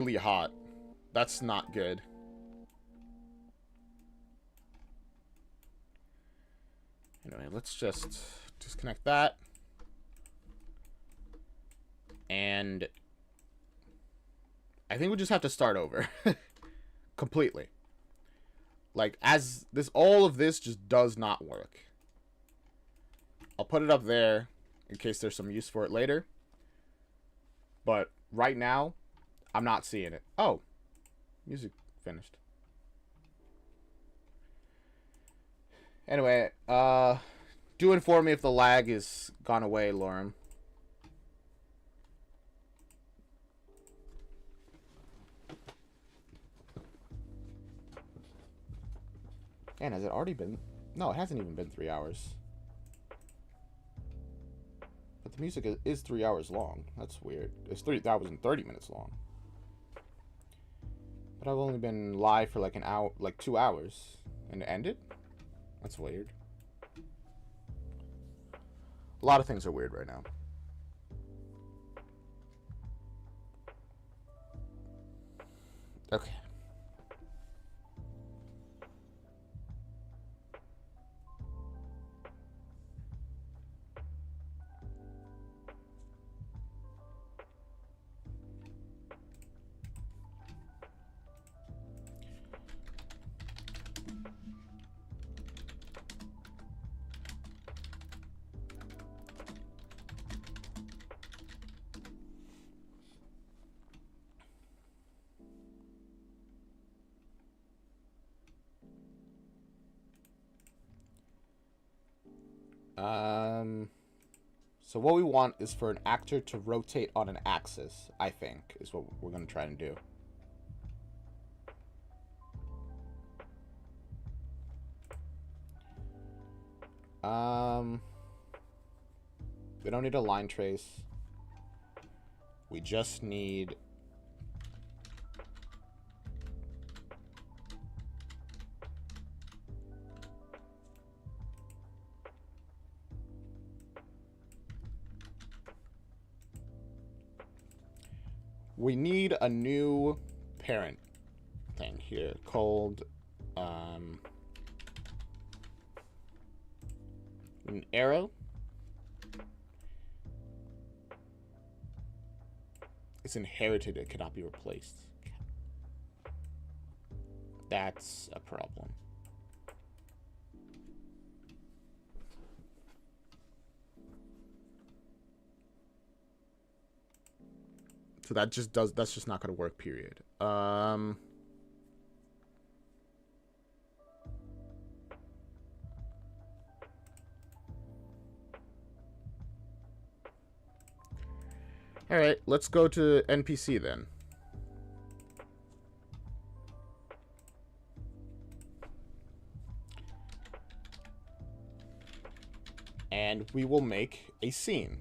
really hot. That's not good. Anyway, let's just disconnect that. And I think we just have to start over. Completely. Like, as this, all of this just does not work. I'll put it up there in case there's some use for it later. But right now, I'm not seeing it. Oh, music finished. Anyway, do inform me if the lag is gone away, Lorem. Man, has it already been? No, it hasn't even been 3 hours. But the music is 3 hours long. That's weird. It's 3 hours and 30 minutes long. But I've only been live for like an hour, like 2 hours, and it ended. That's weird. A lot of things are weird right now. Okay. So what we want is for an actor to rotate on an axis, I think, is what we're going to try and do. We don't need a line trace. We just need... We need a new parent thing here called an arrow. It's inherited, it cannot be replaced. That's a problem. So that's just not gonna work, period. Alright, let's go to NPC then. And we will make a scene.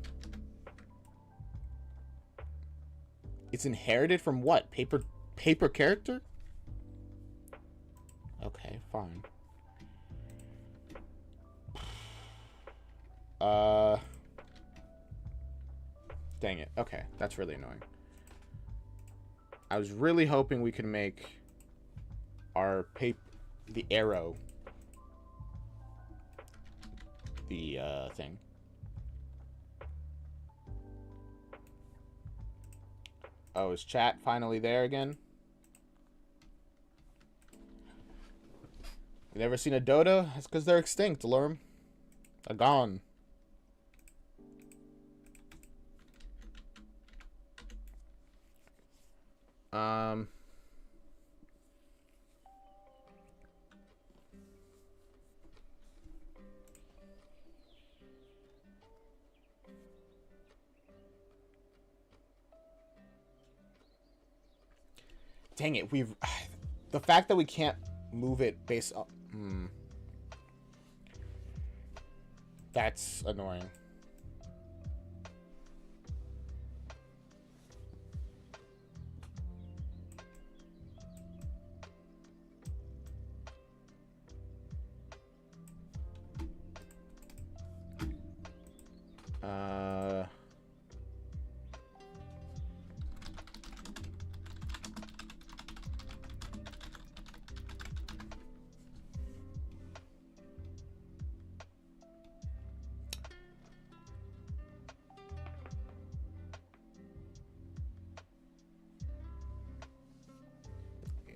It's inherited from what? Paper character? Okay, fine. Dang it. Okay, that's really annoying. I was really hoping we could make our the arrow the thing. Oh, is chat finally there again? You never seen a Dota? It's because they're extinct, Lurm. They're gone. Dang it, the fact that we can't move it based on... That's annoying.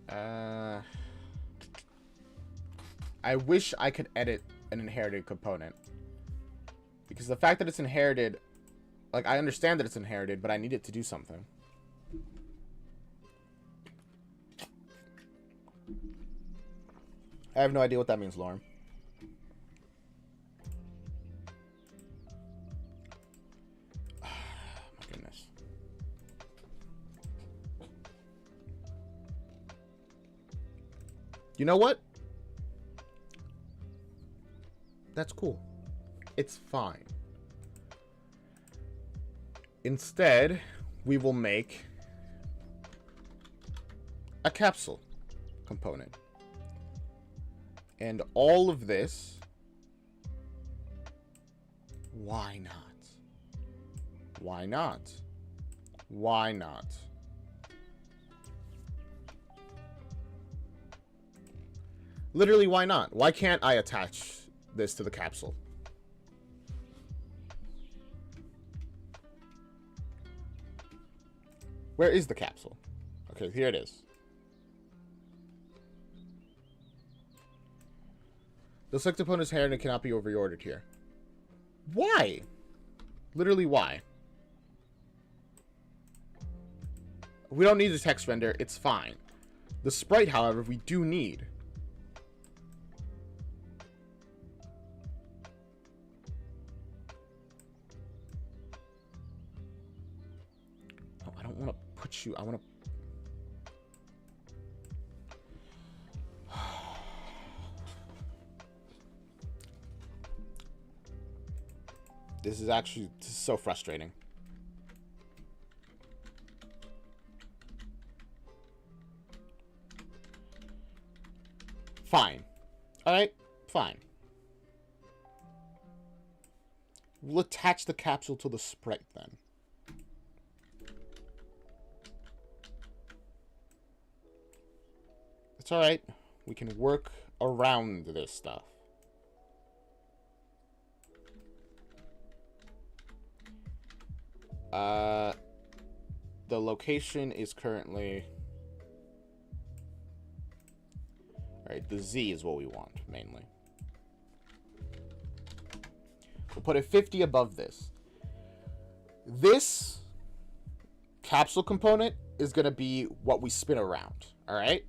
I wish I could edit an inherited component. Because the fact that it's inherited... Like, I understand that it's inherited, but I need it to do something. I have no idea what that means, Lauren. My goodness. You know what? That's cool. It's fine. Instead, we will make a capsule component. And all of this, why not? Why not? Why not? Literally, why not? Why can't I attach this to the capsule? Where is the capsule? Okay, here it is. The select opponent's hair and it cannot be reordered here. Why? Literally, why? We don't need the text render. It's fine. The sprite, however, we do need. Oh, I don't want to put you... I want to... This is so frustrating. Fine. Alright, fine. We'll attach the capsule to the sprite then. It's alright. We can work around this stuff. The location is currently... Alright, the Z is what we want, mainly. We'll put it 50 above this. This capsule component is going to be what we spin around, alright?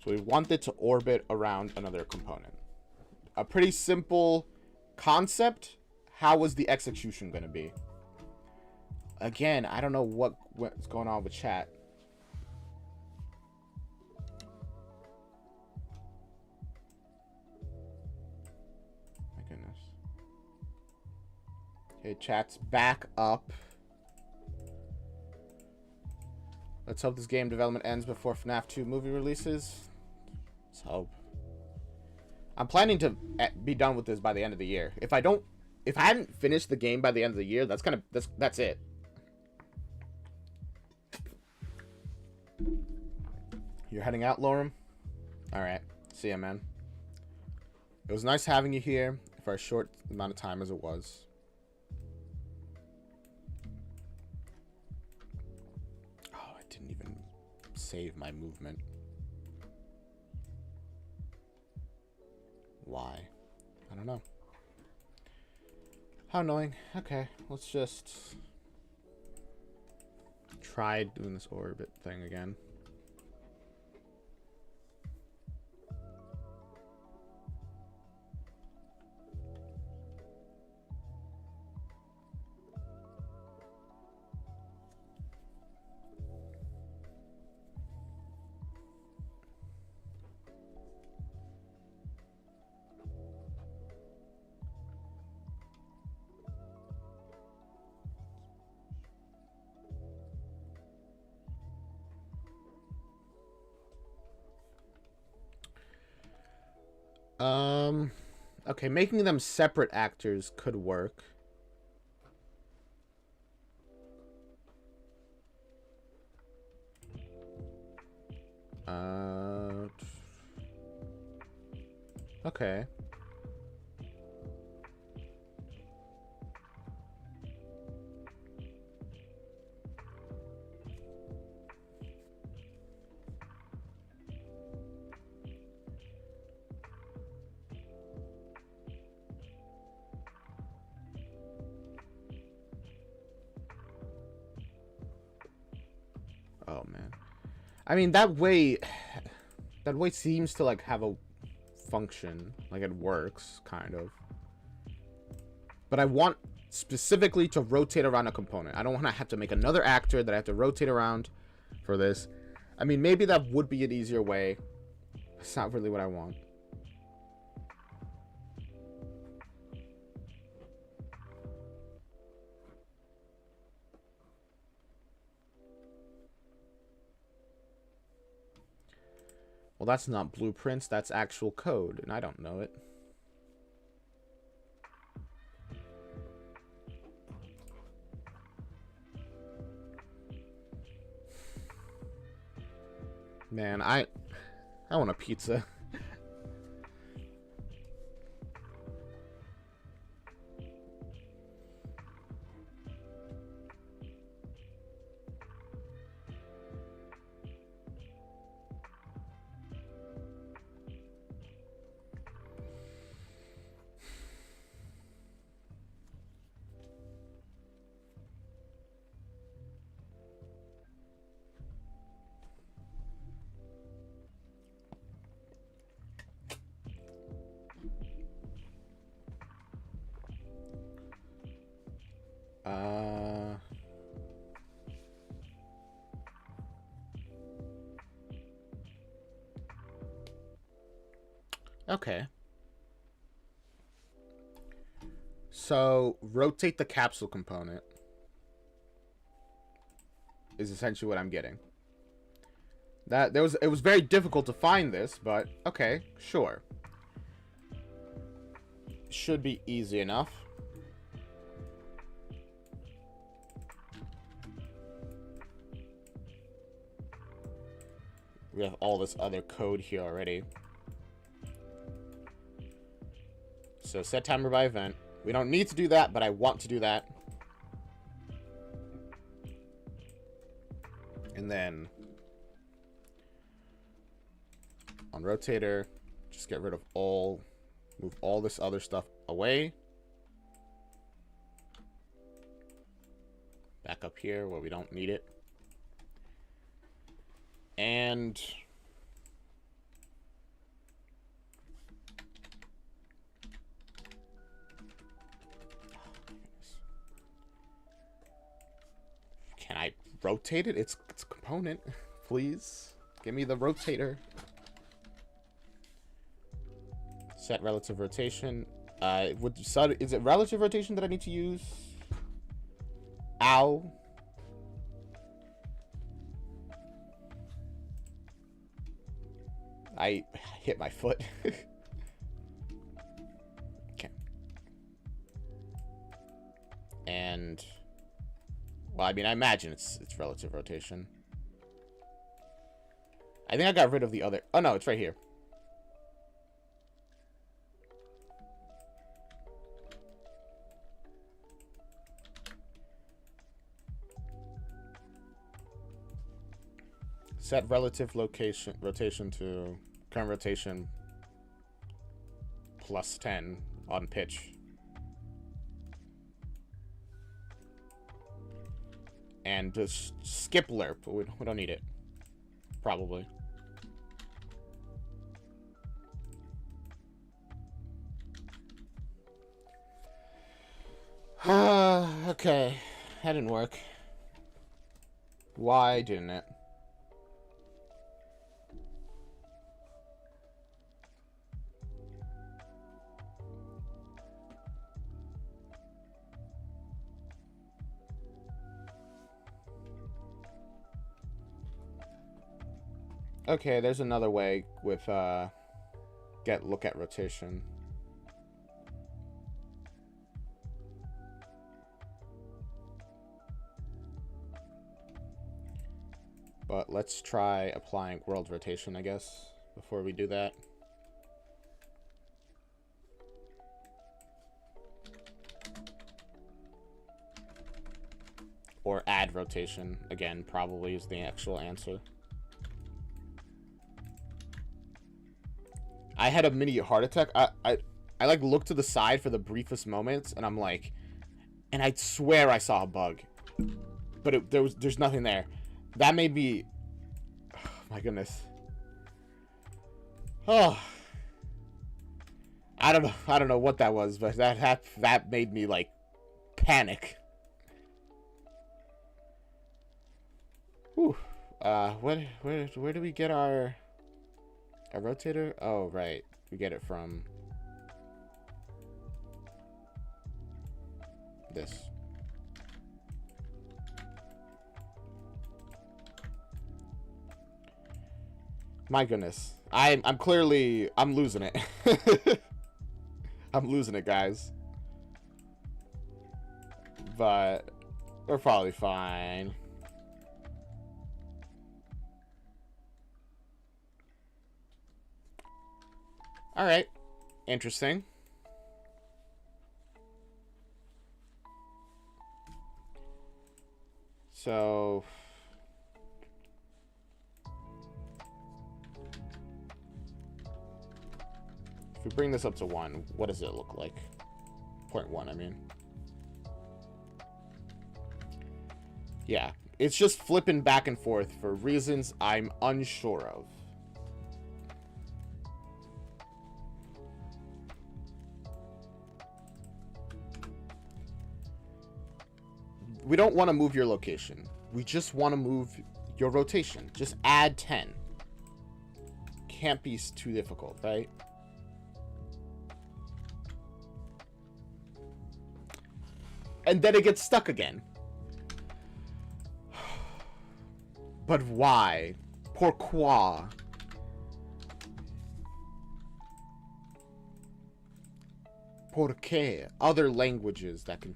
So we want it to orbit around another component. A pretty simple concept. How is the execution going to be? Again, I don't know what's going on with chat. My goodness. Okay, chat's back up. Let's hope this game development ends before FNAF 2 movie releases. Let's hope. I'm planning to be done with this by the end of the year. If I hadn't finished the game by the end of the year, that's it. You're heading out, Lorem? Alright. See ya, man. It was nice having you here for a short amount of time as it was. Oh, I didn't even save my movement. Why? I don't know. How annoying. Okay, let's just try doing this orbit thing again. Um, okay, making them separate actors could work. Okay. Oh man. I mean that way seems to like have a function, like it works kind of. But I want specifically to rotate around a component. I don't want to have to make another actor that I have to rotate around for this. I mean, maybe that would be an easier way. It's not really what I want. Well, that's not blueprints, that's actual code, and I don't know it. Man, I want a pizza. Okay. So, rotate the capsule component is essentially what I'm getting. It was very difficult to find this, but okay, sure. Should be easy enough. We have all this other code here already. So set timer by event. We don't need to do that, but I want to do that. And then on rotator, just get rid of all, move all this other stuff away. Back up here where we don't need it. And can I rotate it? It's a component. Please give me the rotator. Set relative rotation. Is it relative rotation that I need to use? Ow. I hit my foot. Okay. And well, I mean, I imagine it's relative rotation. I think I got rid of the other. Oh no, it's right here. Set relative rotation to current rotation plus 10 on pitch. And just skip lerp. We don't need it. Probably. Okay. That didn't work. Why didn't it? Okay, there's another way with get look at rotation. But let's try applying world rotation, I guess, before we do that. Or add rotation, again, probably is the actual answer. I had a mini heart attack. I like looked to the side for the briefest moments, and I'm like, and I swear I saw a bug, but there's nothing there. That made me, oh my goodness. Oh, I don't know what that was, but that made me like panic. Whew. Where do we get our rotator? Oh, right. We get it from this. My goodness. I'm clearly losing it. I'm losing it, guys. But we're probably fine. All right. Interesting. So if we bring this up to 1, what does it look like? 0.1, I mean. Yeah, it's just flipping back and forth for reasons I'm unsure of. We don't want to move your location. We just want to move your rotation. Just add 10. Can't be too difficult, right? And then it gets stuck again. But why? Pourquoi? Por qué? Other languages that can...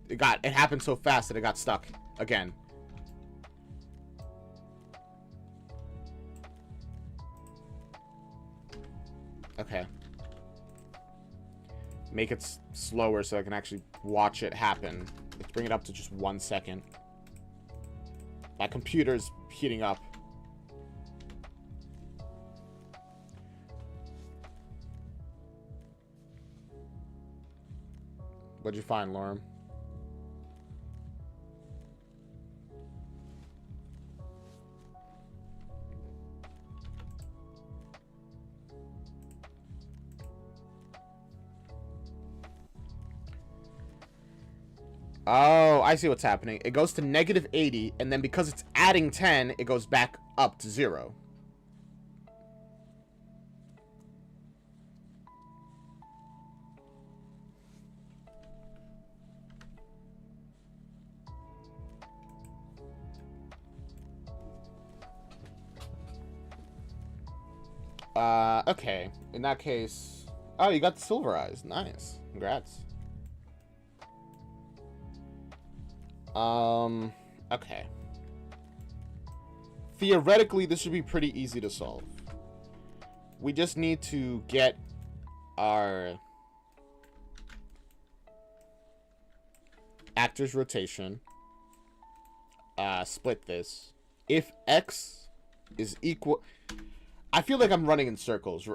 It happened so fast that it got stuck again. Okay. Make it slower so I can actually watch it happen. Let's bring it up to just 1 second. My computer's heating up. What'd you find, Lorem? Oh, I see what's happening. It goes to -80, and then because it's adding 10, it goes back up to 0. Okay. In that case... Oh, you got the silver eyes. Nice. Congrats. Okay. Theoretically, this should be pretty easy to solve. We just need to get our actor's rotation. Split this. If X is equal... I feel like I'm running in circles.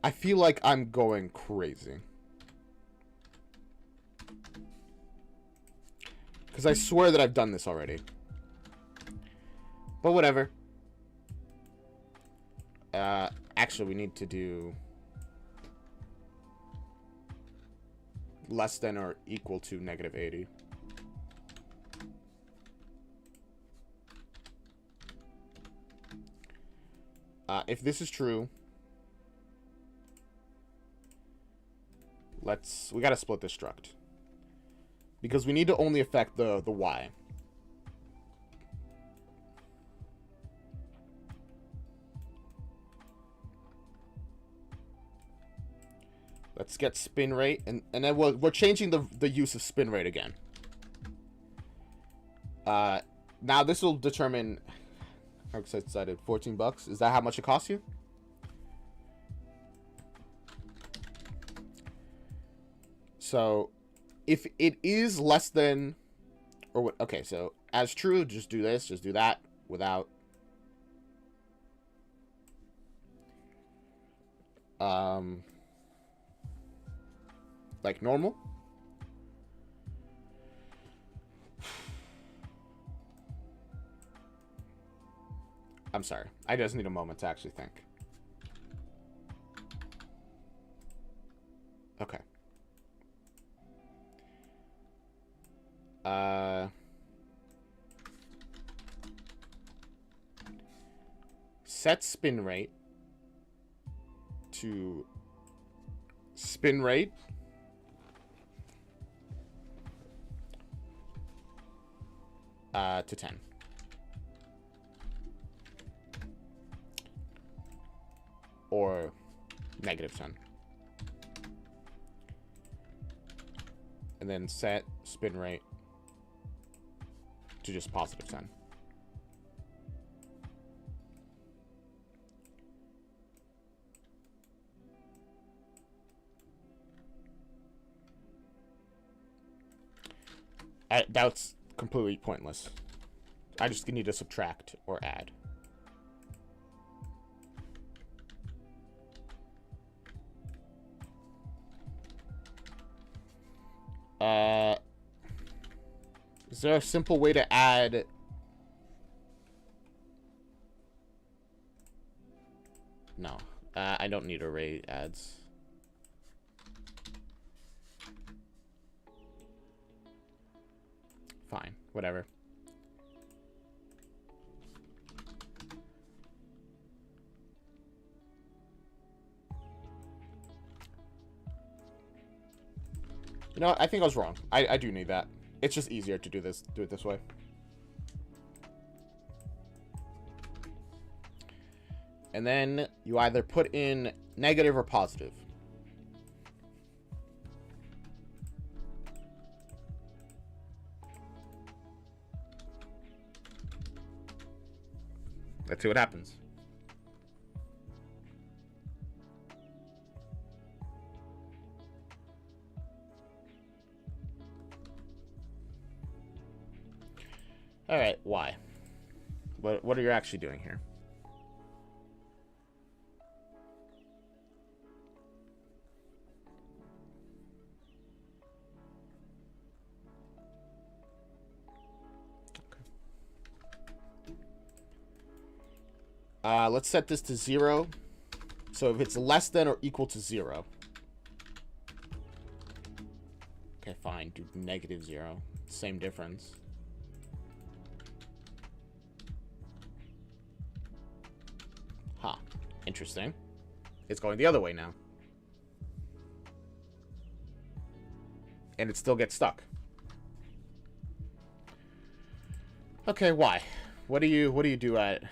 I feel like I'm going crazy. Because I swear that I've done this already. But whatever. Actually, we need to do... less than or equal to -80. If this is true... we gotta split this struct. Because we need to only affect the Y. Let's get spin rate, and then we're changing the use of spin rate again. Now this will determine how excited. $14. Is that how much it costs you? So, if it is less than, or what? Okay, so as true, just do this, just do that without. Like normal. I'm sorry. I just need a moment to actually think. Okay. Set spin rate to spin rate to 10. Or -10. And then set spin rate to just +10. That's completely pointless. I just need to subtract or add. Is there a simple way to add? No. I don't need array adds. Fine. Whatever. You know what? I think I was wrong. I do need that. It's just easier to do it this way. And then you either put in negative or positive. Let's see what happens. All right, why? What are you actually doing here? Let's set this to 0. So if it's less than or equal to 0. Okay, fine. Do -0. Same difference. Huh. Interesting. It's going the other way now. And it still gets stuck. Okay, why? What do you do at...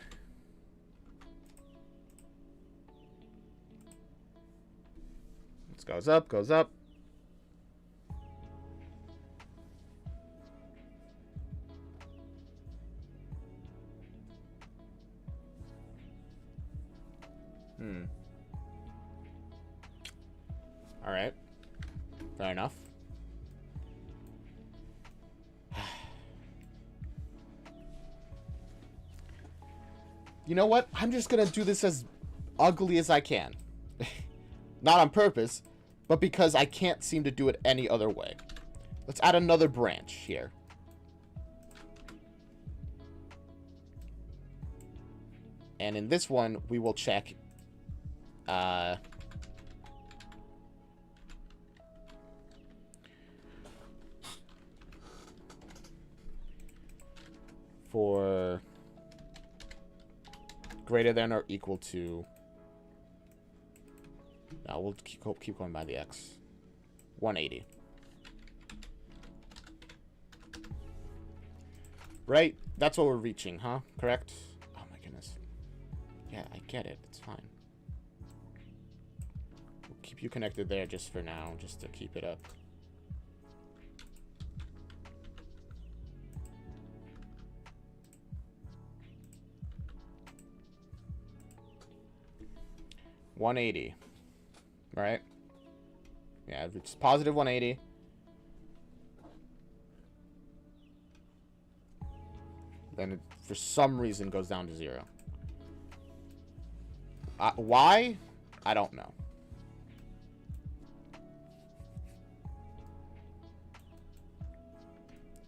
Goes up, goes up. All right. Fair enough. You know what? I'm just gonna do this as ugly as I can. Not on purpose, but because I can't seem to do it any other way. Let's add another branch here. And in this one, we will check for greater than or equal to... No, we'll keep going by the X. 180. Right? That's what we're reaching, huh? Correct? Oh my goodness. Yeah, I get it. It's fine. We'll keep you connected there just for now, just to keep it up. $180. Right? Yeah, if it's positive 180. Then it, for some reason, goes down to 0. Why? I don't know.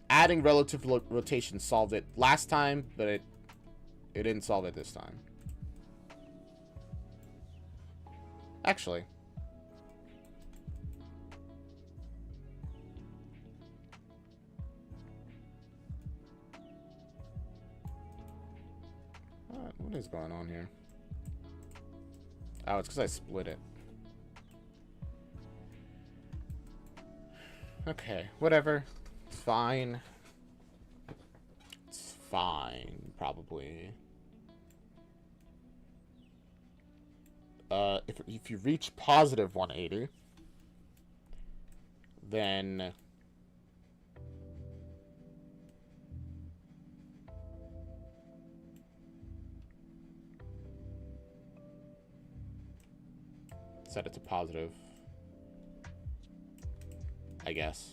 Adding relative rotation solved it last time, but it didn't solve it this time. Actually. What is going on here? Oh, it's because I split it. Okay, whatever. It's fine. It's fine, probably. If you reach positive 180, then set it to positive, I guess.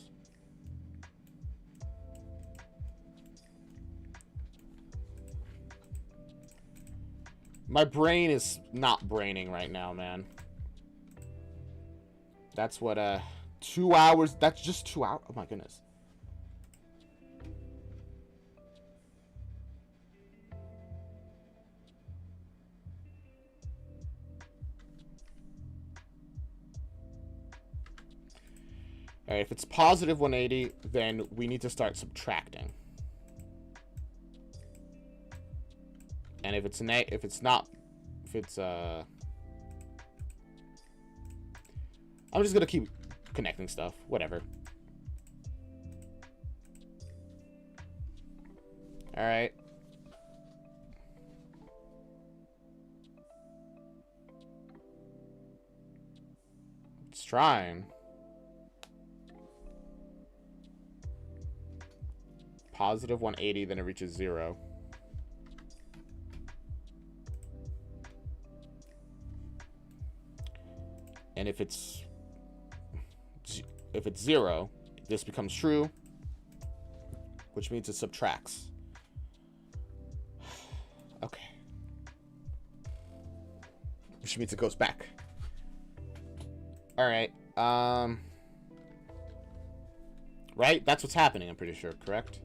My brain is not braining right now, man. That's what, 2 hours. That's just 2 hours. Oh my goodness. All right, if it's positive 180, then we need to start subtracting. And if it's I'm just gonna keep connecting stuff, whatever. All right. It's trying. Positive 180, then it reaches 0. And if it's 0, this becomes true, which means it subtracts. Okay. Which means it goes back. All right. Right? That's what's happening, I'm pretty sure, correct?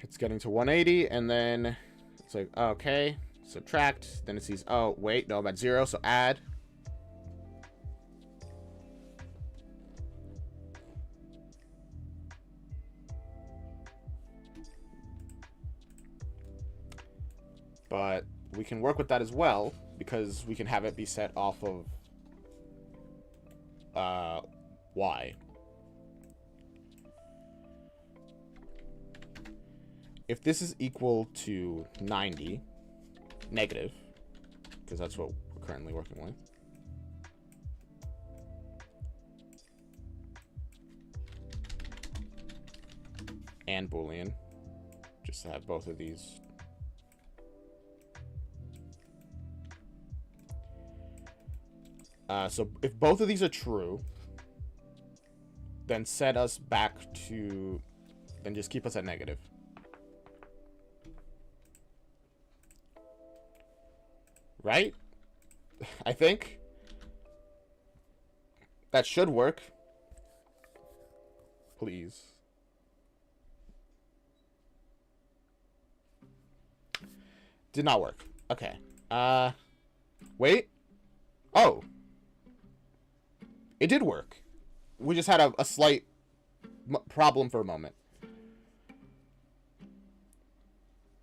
It's getting to 180, and then it's like, okay, subtract. Then it sees, oh, wait, no, I'm at 0, so add. But we can work with that as well, because we can have it be set off of y. If this is equal to 90, negative, because that's what we're currently working with, and Boolean, just to have both of these. So if both of these are true, then set us back to, then just keep us at negative. Right? I think that should work. Please. Did not work. Okay. Wait. Oh. It did work. We just had a slight problem for a moment.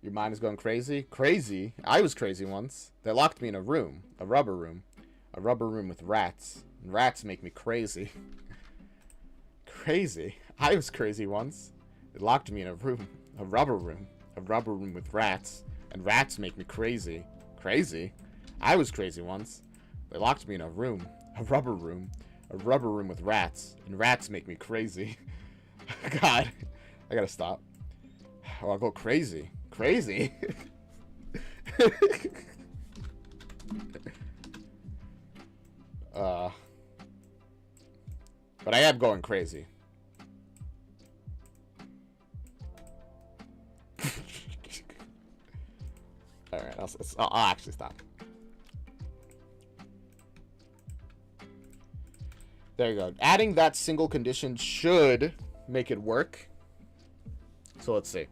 Your mind is going crazy? Crazy? I was crazy once. They locked me in a room. A rubber room. A rubber room with rats. And rats make me crazy. Crazy? I was crazy once. They locked me in a room. A rubber room. A rubber room with rats. And rats make me crazy. Crazy? I was crazy once. They locked me in a room. A rubber room. A rubber room with rats. And rats make me crazy. God. I gotta stop. Oh, I'll go crazy. Crazy? But I am going crazy. Alright, I'll actually stop. There you go. Adding that single condition should make it work. So let's see.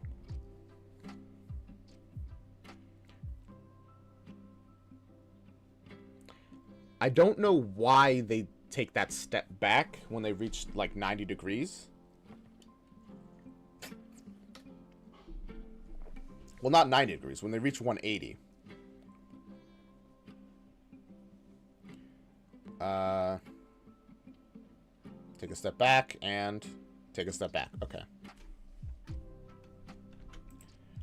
I don't know why they take that step back when they reach like 90 degrees. Well, not 90 degrees, when they reach 180. Take a step back and take a step back. Okay.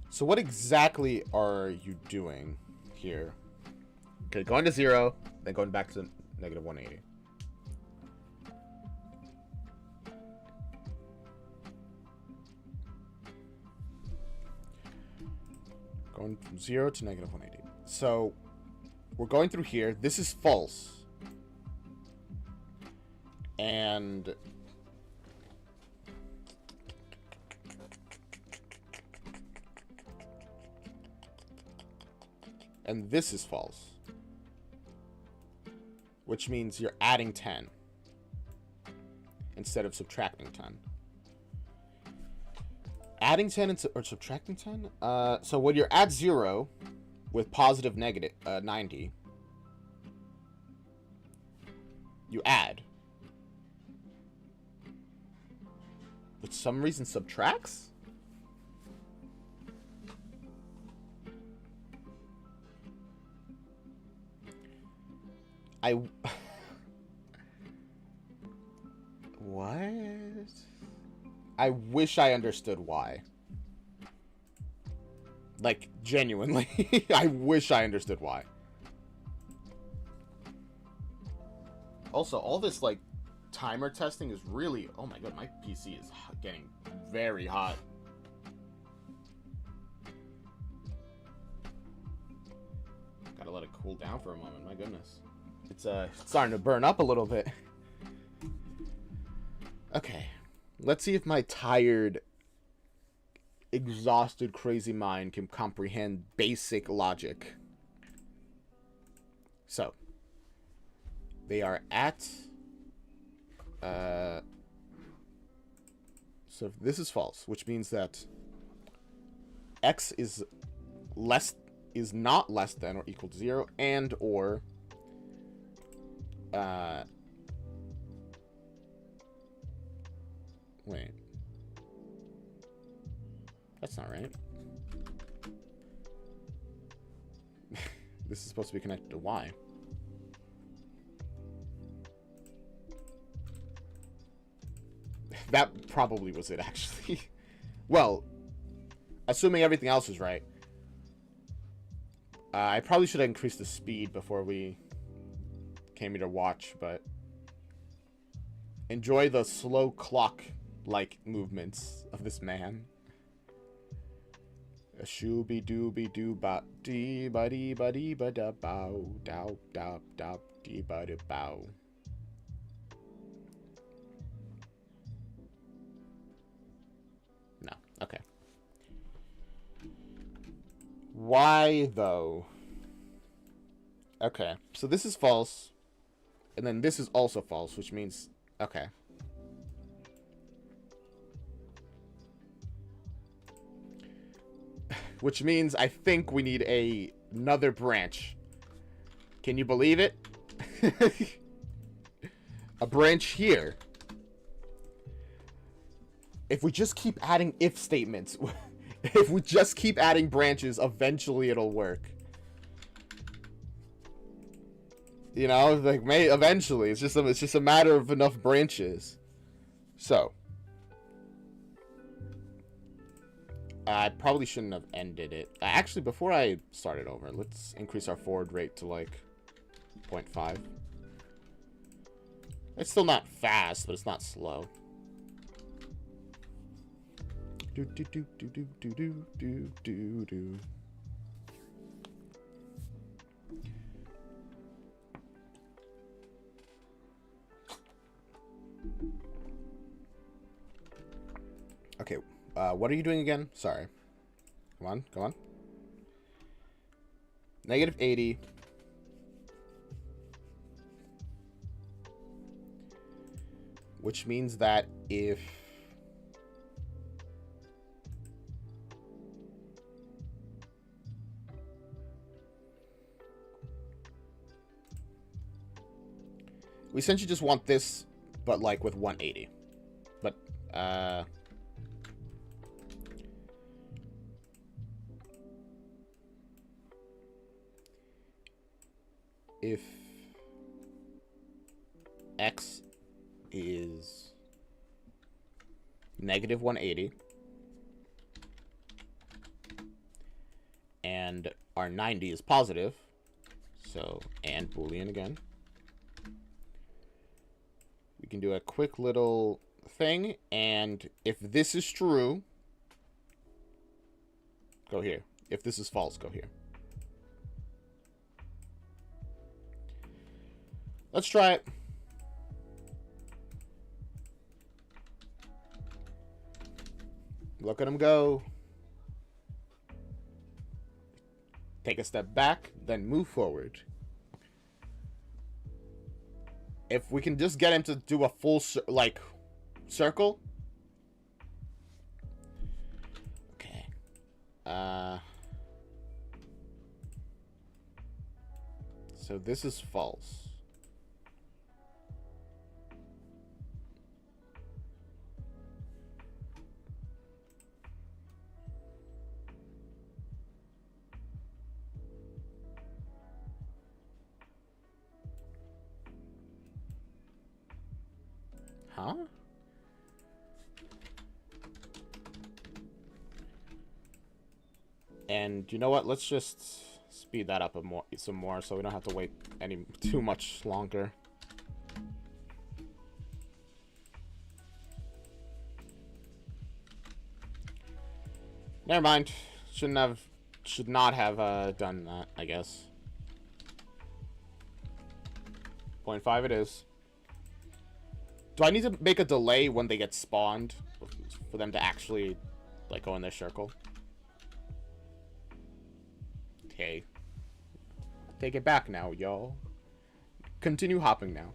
So what exactly are you doing here? Okay, going to 0, then going back to negative 180. Going from 0 to negative 180. So we're going through here. This is false. And this is false. Which means you're adding 10 instead of subtracting 10. Adding 10 or subtracting 10? So when you're at 0 with positive negative 90, you add. For some reason subtracts? What? I wish I understood why. Like, genuinely. I wish I understood why. Also, all this, like, timer testing is really... Oh my god, my PC is getting very hot. Gotta let it cool down for a moment, my goodness. It's starting to burn up a little bit. Okay. Let's see if my tired, exhausted, crazy mind can comprehend basic logic. So. They are at... So this is false, which means that x is not less than or equal to 0, and or wait. That's not right. This is supposed to be connected to y. That probably was it, actually. Well, assuming everything else is right. I probably should have increased the speed before we came here to watch, but... Enjoy the slow clock-like movements of this man. A shooby-dooby-doo-ba-dee-ba-dee-ba-dee-ba-da-bow. Dow-dow-dow-dee-ba-da-bow. No. Okay. Why, though? Okay. So this is false. And then this is also false, which means... Okay. Which means I think we need another branch. Can you believe it? A branch here. If we just keep adding if statements, if we just keep adding branches, eventually it'll work. You know, like may eventually. It's just a matter of enough branches. So I probably shouldn't have ended it. Actually, before I start it over, let's increase our forward rate to like 0.5. It's still not fast, but it's not slow. Do do do do do do do do do do. Okay, what are you doing again? Sorry. Come on, come on. Negative 80. Which means that if we essentially just want this, but like with 180. But if x is negative 180 and our 90 is positive, so and Boolean again, we can do a quick little thing, and if this is true, go here. If this is false, go here. Let's try it. Look at him go. Take a step back, then move forward. If we can just get him to do a full circle. Okay. So this is false. Huh? And you know what? Let's just speed that up some more so we don't have to wait too much longer. Never mind. Should not have done that, I guess. 0.5 it is. Do I need to make a delay when they get spawned for them to actually like go in their circle? Okay. Take it back now, y'all. Continue hopping now.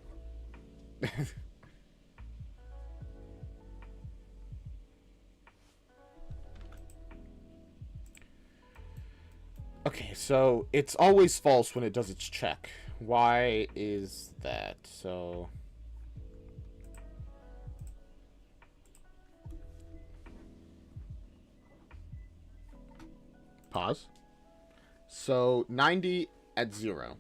Okay, so it's always false when it does its check. Why is that? So pause. So 90 at 0.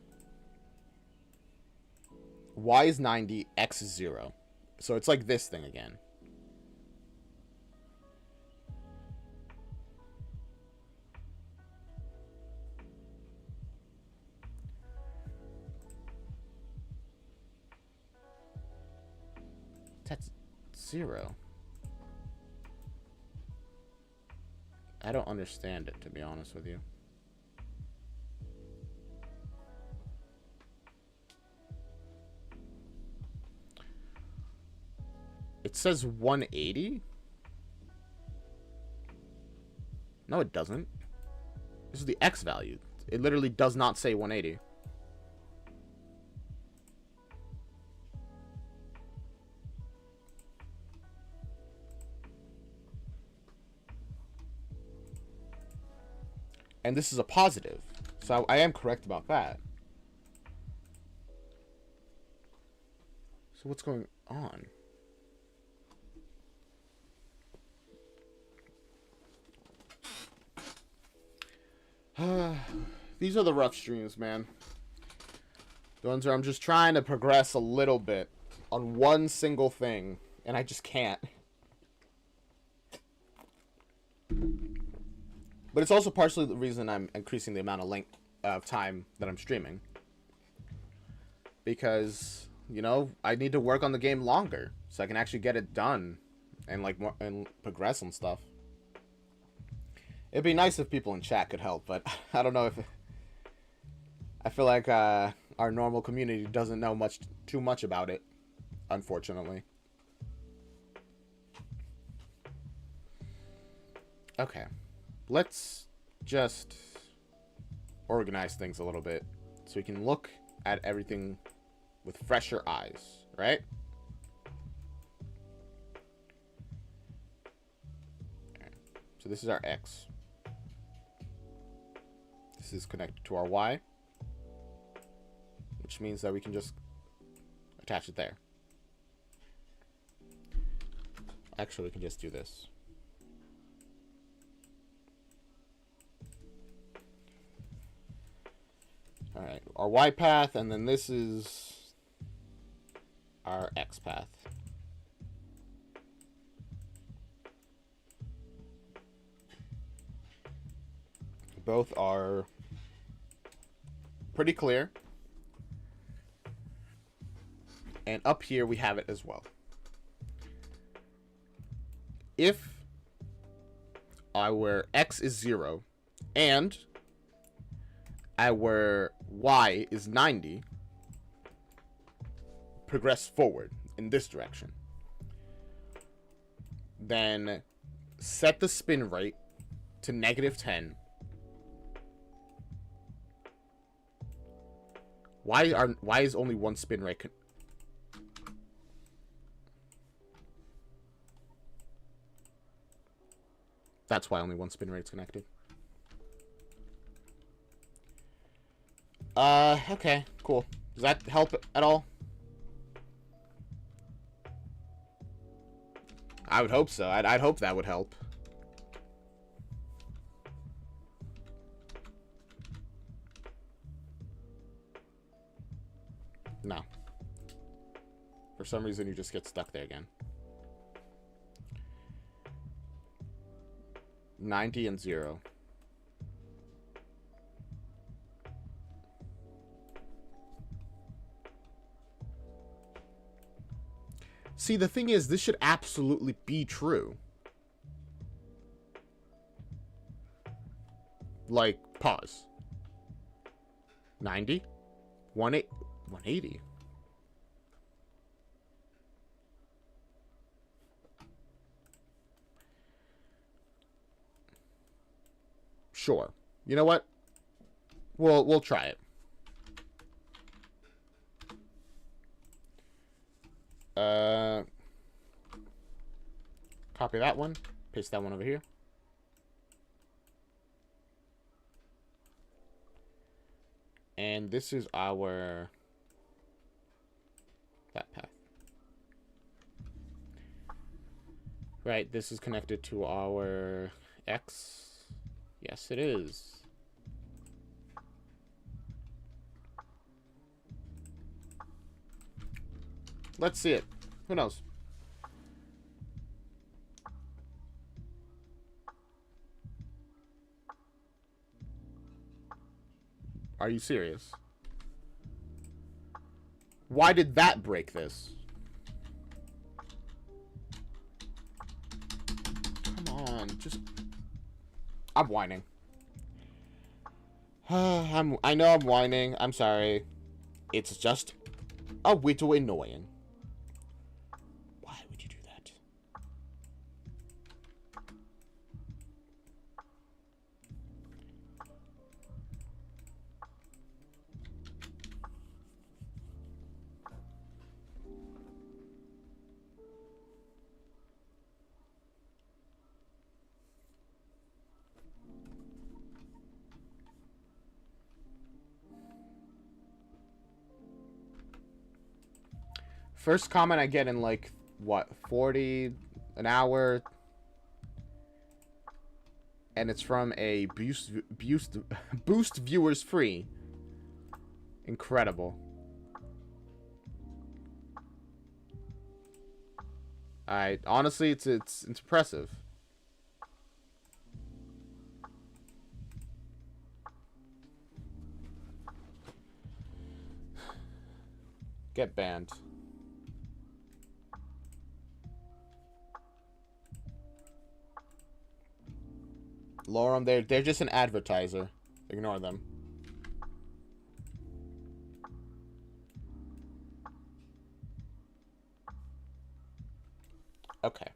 Y is 90, X is 0. So it's like this thing again. That's 0. I don't understand it, to be honest with you. It says 180? No, it doesn't. This is the X value. It literally does not say 180. And this is a positive. So I am correct about that. So what's going on? These are the rough streams, man. The ones where I'm just trying to progress a little bit on one single thing, and I just can't. But it's also partially the reason I'm increasing the amount of length of time that I'm streaming. Because, you know, I need to work on the game longer so I can actually get it done and like more, and progress and stuff. It'd be nice if people in chat could help, but I don't know if I feel like our normal community doesn't know too much about it, unfortunately. Okay, let's just organize things a little bit so we can look at everything with fresher eyes, right? Okay. So this is our X. This is connected to our Y, which means that we can just attach it there. Actually, we can just do this. Alright, our Y path, and then this is our X path. Both are pretty clear. And up here we have it as well. If our X is 0 and our Y is 90, progress forward in this direction. Then set the spin rate to -10. Why is only one spin rate? That's why only one spin rate's connected. Okay, cool. Does that help at all? I would hope so. I'd hope that would help. No. For some reason, you just get stuck there again. 90 and 0. See, the thing is, this should absolutely be true. Like, pause. 90? 180? Sure. You know what? We'll try it. Copy that one. Paste that one over here. And this is our that path. Right, this is connected to our X. Yes, it is. Let's see it. Who knows? Are you serious? Why did that break this? Come on, just... I'm whining. I know I'm whining. I'm sorry. It's just a little annoying. Why would you do that? First comment I get in like, what, 40 an hour? And it's from a boost viewers free. Incredible. I honestly, it's impressive. Get banned. Lorem, they're just an advertiser. Ignore them. Okay.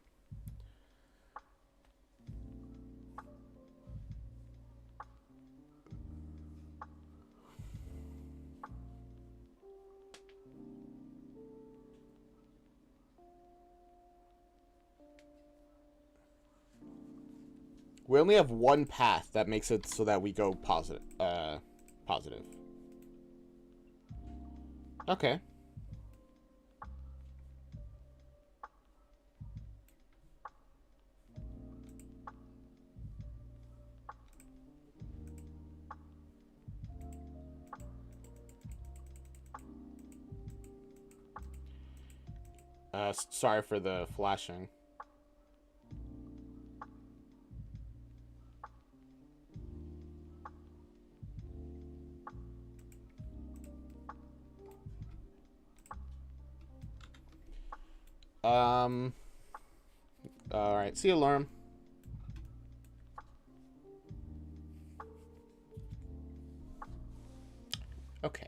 We only have one path that makes it so that we go positive. Positive. Okay. Sorry for the flashing. Alright, see you, Lorem. Okay.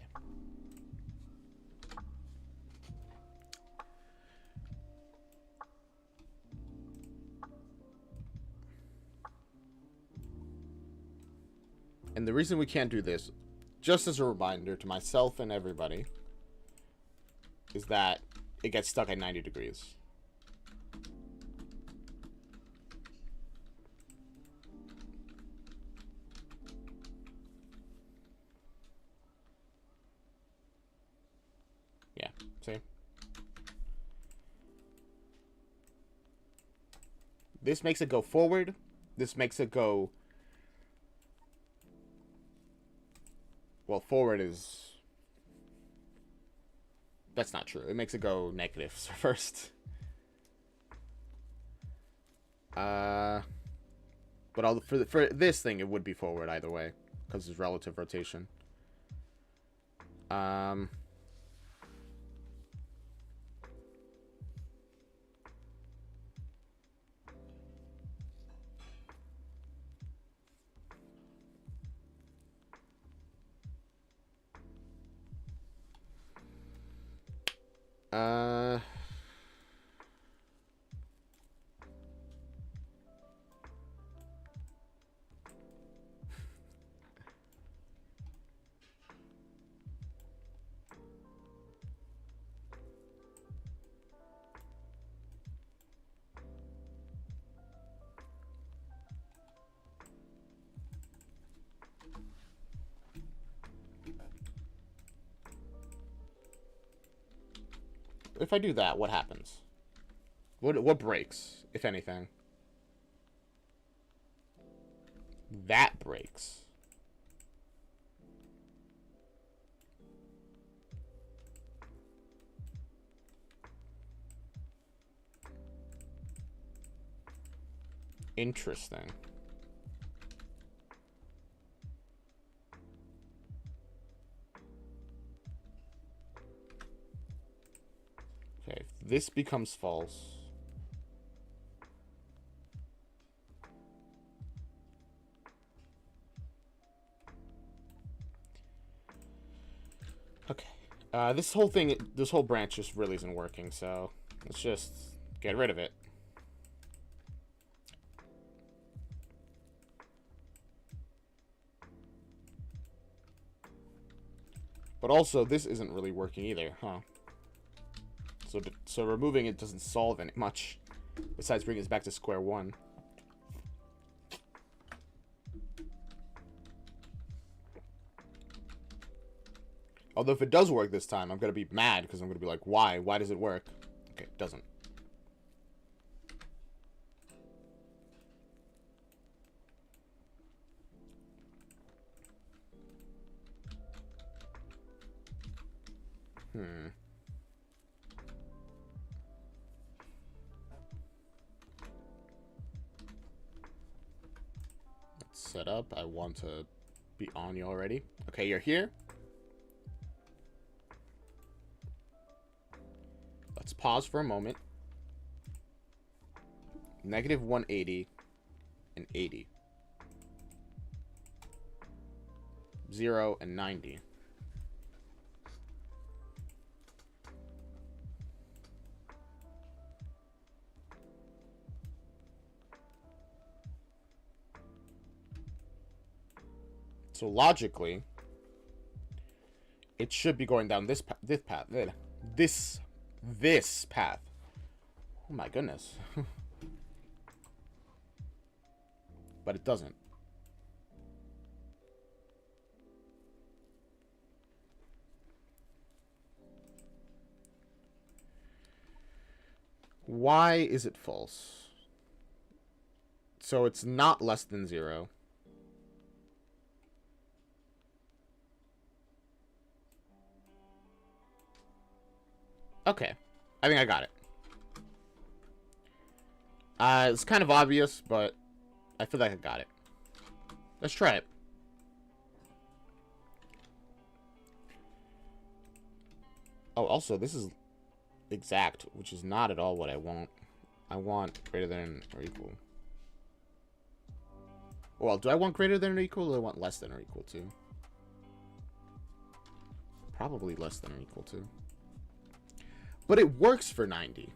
And the reason we can't do this, just as a reminder to myself and everybody, is that it gets stuck at 90 degrees. Yeah, see? This makes it go forward. This makes it go... Well, forward is... That's not true. It makes it go negative first. But for this thing, it would be forward either way, because it's relative rotation. If I do that, what happens? What breaks, if anything? That breaks. Interesting. Okay, if this becomes false... Okay. This whole branch just really isn't working, so let's just get rid of it. But also, this isn't really working either, huh? So removing it doesn't solve it much, besides bringing us back to square one. Although if it does work this time, I'm going to be mad, because I'm going to be like, why? Why does it work? Okay, it doesn't. set up. I want to be on you already. Okay, you're here. Let's pause for a moment. Negative 180 and 80. 0 and 90. So logically, it should be going down this path. This path. Oh my goodness. But it doesn't. Why is it false? So it's not less than 0. Okay. I think I got it. It's kind of obvious, but I feel like I got it. Let's try it. Oh, also, this is exact, which is not at all what I want. I want greater than or equal. Well, do I want greater than or equal, or do I want less than or equal to? Probably less than or equal to. But it works for 90.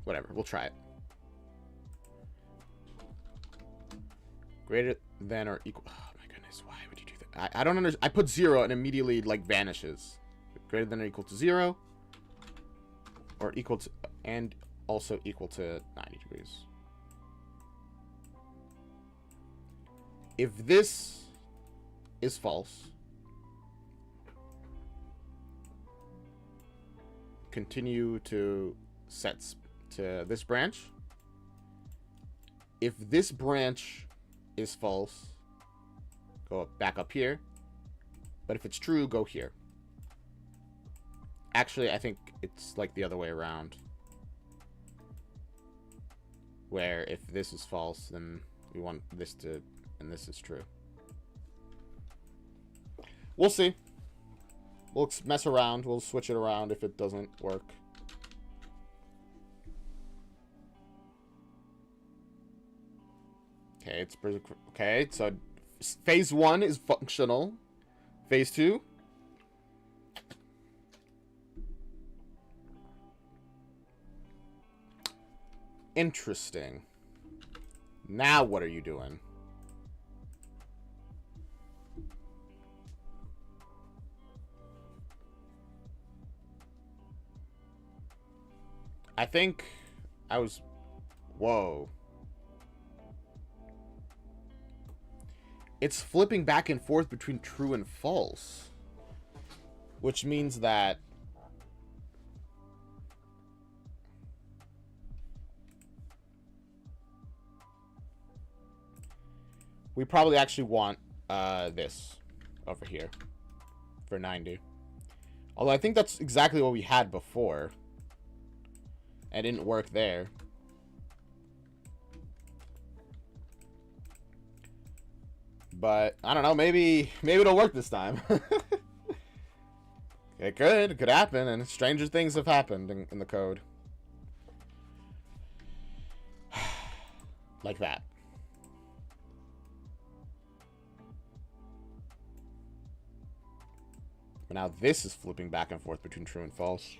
Whatever, we'll try it. Greater than or equal. Oh my goodness, why would you do that? I don't understand. I put 0 and immediately like vanishes. Greater than or equal to 0. Or equal to, and also equal to 90 degrees. If this is false, continue to set to this branch. If this branch is false, go back up here. But if it's true, go here. Actually, I think it's like the other way around. Where if this is false, then we want this to, and this is true. We'll see. We'll mess around. We'll switch it around if it doesn't work. Okay, it's pretty... Okay, so phase 1 is functional. Phase 2. Interesting. Now what are you doing? I think I was... Whoa. It's flipping back and forth between true and false. Which means that... we probably actually want this over here for 90. Although I think that's exactly what we had before. It didn't work there. But I don't know, maybe it'll work this time. It could happen, and stranger things have happened in the code. Like that. But now this is flipping back and forth between true and false.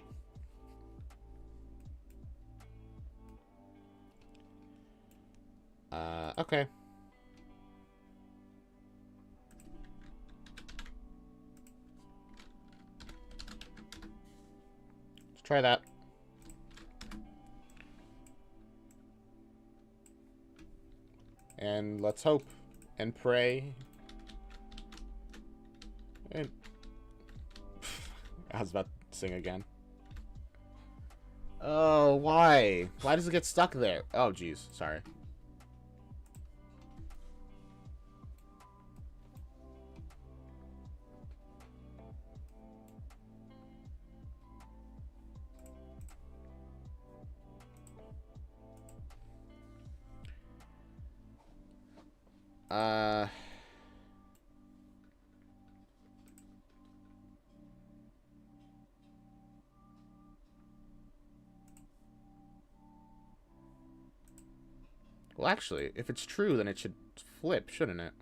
Okay. Let's try that. And let's hope and pray. And I was about to sing again. Oh, why? Why does it get stuck there? Oh, jeez. Sorry. Uh... Well, actually, if it's true, then it should flip, shouldn't it?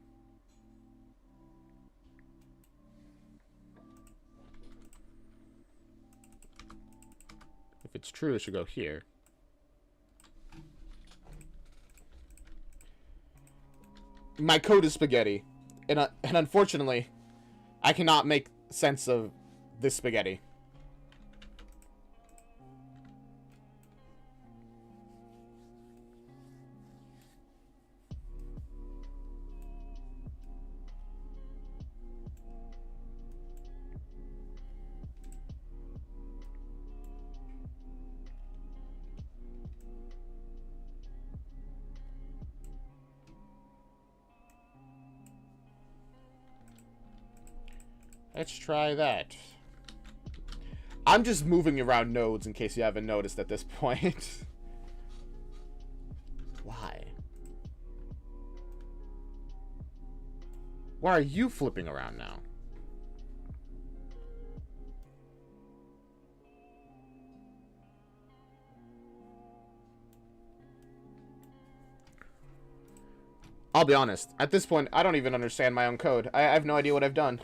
If it's true, it should go here. My code is spaghetti. And unfortunately, I cannot make sense of this spaghetti. Let's try that. I'm just moving around nodes in case you haven't noticed at this point. Why? Why are you flipping around now? I'll be honest. At this point, I don't even understand my own code. I have no idea what I've done.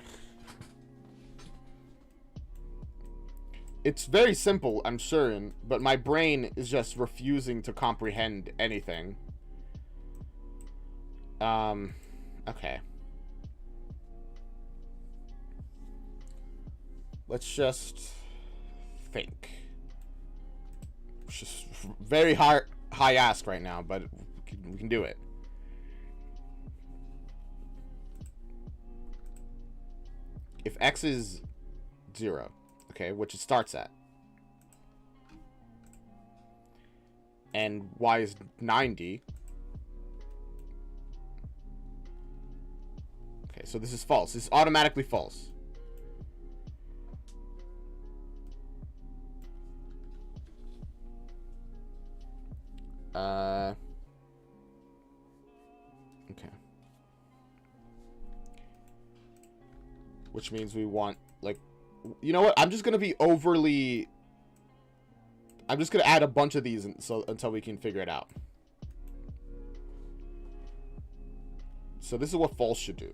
It's very simple, I'm sure, but my brain is just refusing to comprehend anything. Okay. Let's just think. It's just very high ask right now, but we can do it. If x is 0, okay, which it starts at, and y is 90. Okay, so this is false. This is automatically false. Okay. Which means we want, like, you know what? I'm just gonna be overly. I'm just gonna add a bunch of these until we can figure it out. So this is what false should do.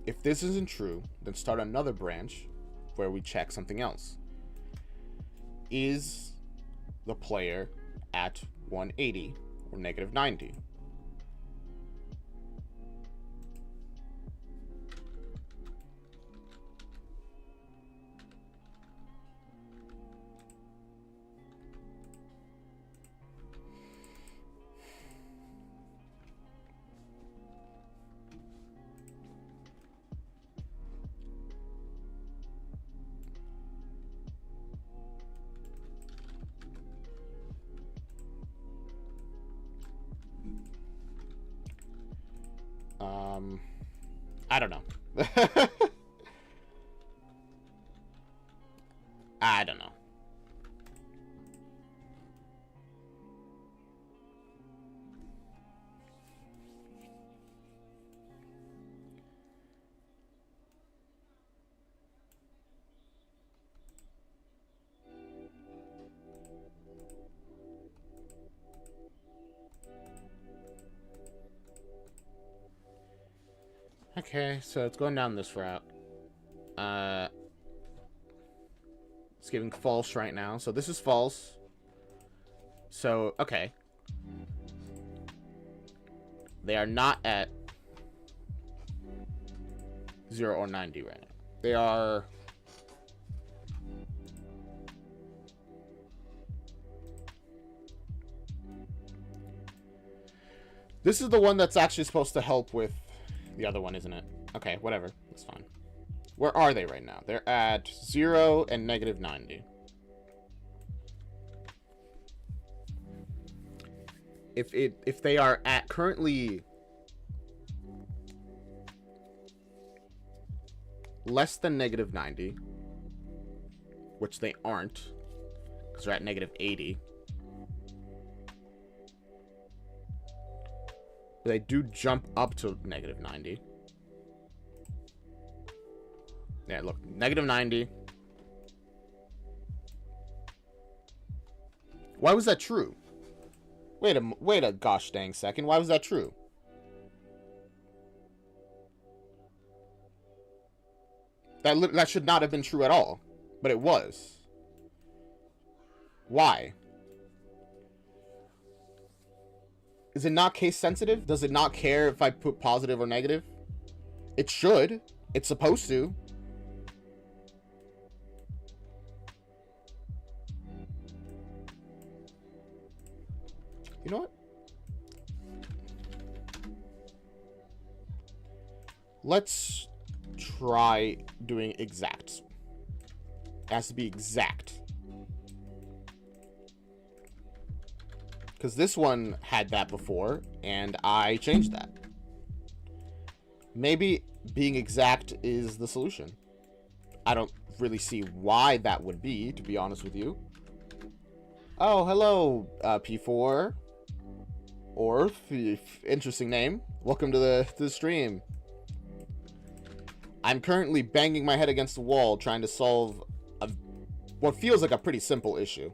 If this isn't true, then start another branch where we check something else. Is the player at 180 or negative 90? I don't know. I don't know. Okay, so it's going down this route. It's giving false right now. So this is false. So, okay. They are not at 0 or 90 right now. They are... This is the one that's actually supposed to help with the other one, isn't it? Okay, whatever. That's fine. Where are they right now? They're at 0 and negative 90. If they are at currently less than negative 90, which they aren't, because they're at negative 80. But they do jump up to negative 90. Yeah, look, negative 90. Why was that true? Wait a gosh dang second. Why was that true? That should not have been true at all, but it was. Why? Is it not case sensitive? Does it not care if I put positive or negative? It should. It's supposed to. You know what? Let's try doing exacts. It has to be exact. Because this one had that before, and I changed that. Maybe being exact is the solution. I don't really see why that would be, to be honest with you. Oh, hello, P4. Orth. Interesting name. Welcome to the stream. I'm currently banging my head against the wall trying to solve what feels like a pretty simple issue.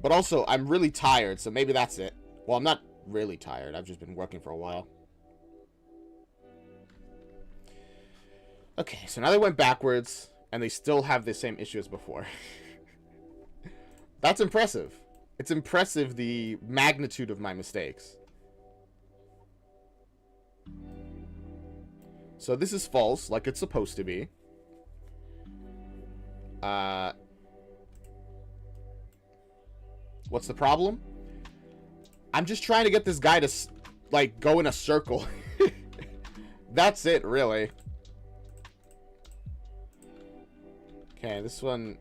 But also, I'm really tired, so maybe that's it. Well, I'm not really tired. I've just been working for a while. Okay, so now they went backwards, and they still have the same issue as before. That's impressive. It's impressive, the magnitude of my mistakes. So this is false, like it's supposed to be. What's the problem? I'm just trying to get this guy to, like, go in a circle. That's it, really. Okay, this one...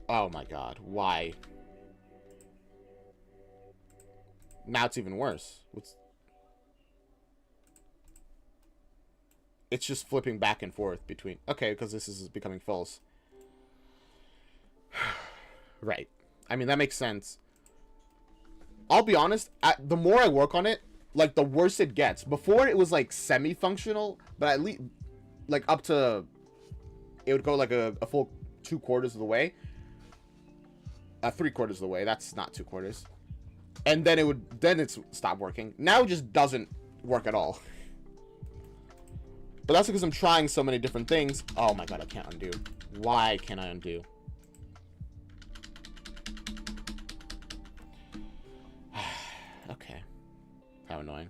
Oh my god, why? Now it's even worse. It's just flipping back and forth between... Okay, because this is becoming false. Right. I mean, that makes sense. I'll be honest, the more I work on it, like, the worse it gets. Before, it was, like, semi-functional, but at least, like, up to... It would go, like, a full 2/4 of the way. 3/4 of the way. That's not 2/4. And then it's stop working. Now it just doesn't work at all. But that's because I'm trying so many different things. Oh my god, I can't undo. Why can't I undo? Okay. How annoying.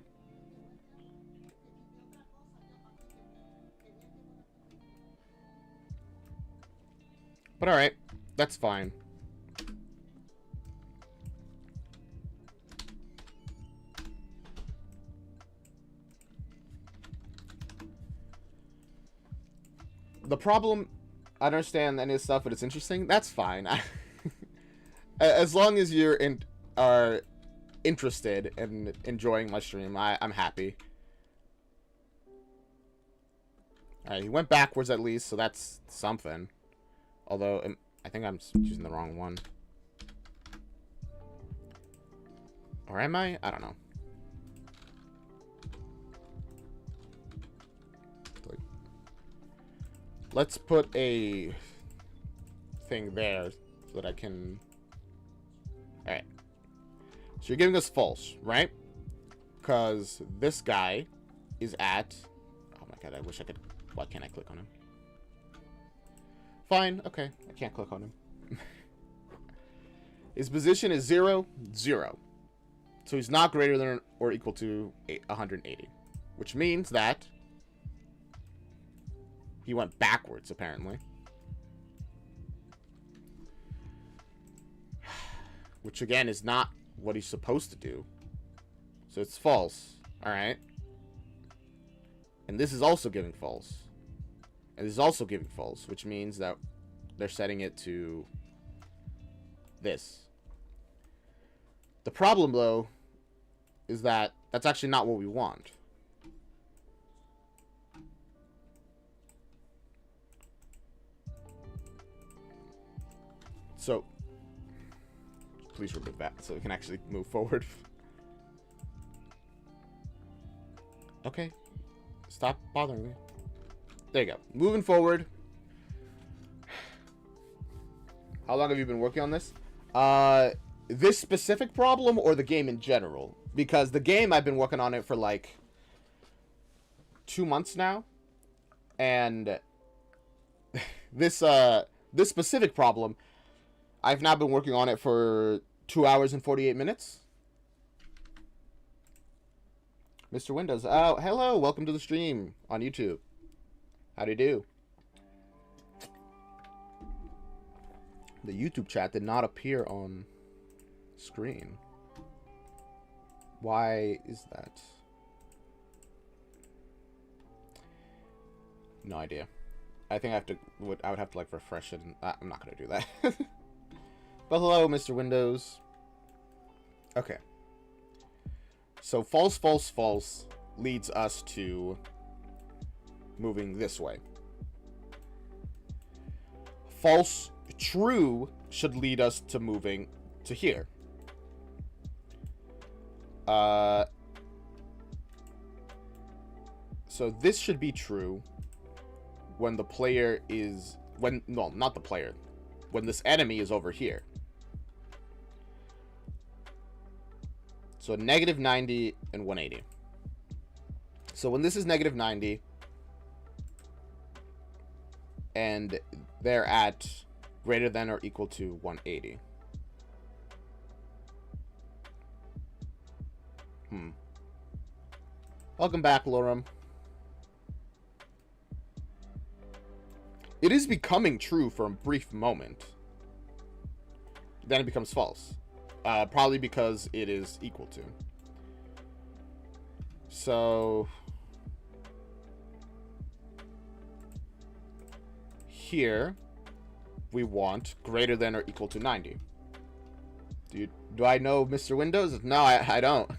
But alright. That's fine. The problem, I understand any of this stuff, but it's interesting. That's fine. As long as you're are interested in enjoying my stream, I'm happy. Alright, he went backwards at least, so that's something. Although, I think I'm choosing the wrong one. Or am I? I don't know. Let's put a thing there so that I can... Alright. So you're giving us false, right? Because this guy is at... Oh my god, I wish I could... Why can't I click on him? Fine, okay. I can't click on him. His position is 0, 0. So he's not greater than or equal to 180. Which means that... He went backwards, apparently. Which, again, is not what he's supposed to do. So it's false. Alright. And this is also giving false. And this is also giving false, which means that they're setting it to this. The problem, though, is that that's actually not what we want. So, please remove that so we can actually move forward. Okay. Stop bothering me. There you go. Moving forward. How long have you been working on this? This specific problem or the game in general? Because the game, I've been working on it for like 2 months now. And this specific problem, I've now been working on it for 2 hours and 48 minutes. Mr. Windows. Oh, hello. Welcome to the stream on YouTube. How do you do? The YouTube chat did not appear on screen. Why is that? No idea. I think I would have to like refresh it. And, I'm not gonna do that. But hello, Mr. Windows. Okay. So false, false, false leads us to moving this way. False, true should lead us to moving to here. So this should be true when the player is... No, not the player. When this enemy is over here. So negative 90 and 180. So when this is negative 90... and they're at greater than or equal to 180. Welcome back, Lorem. It is becoming true for a brief moment. Then it becomes false. Probably because it is equal to. So... here, we want greater than or equal to 90. Do I know Mr. Windows? No, I don't.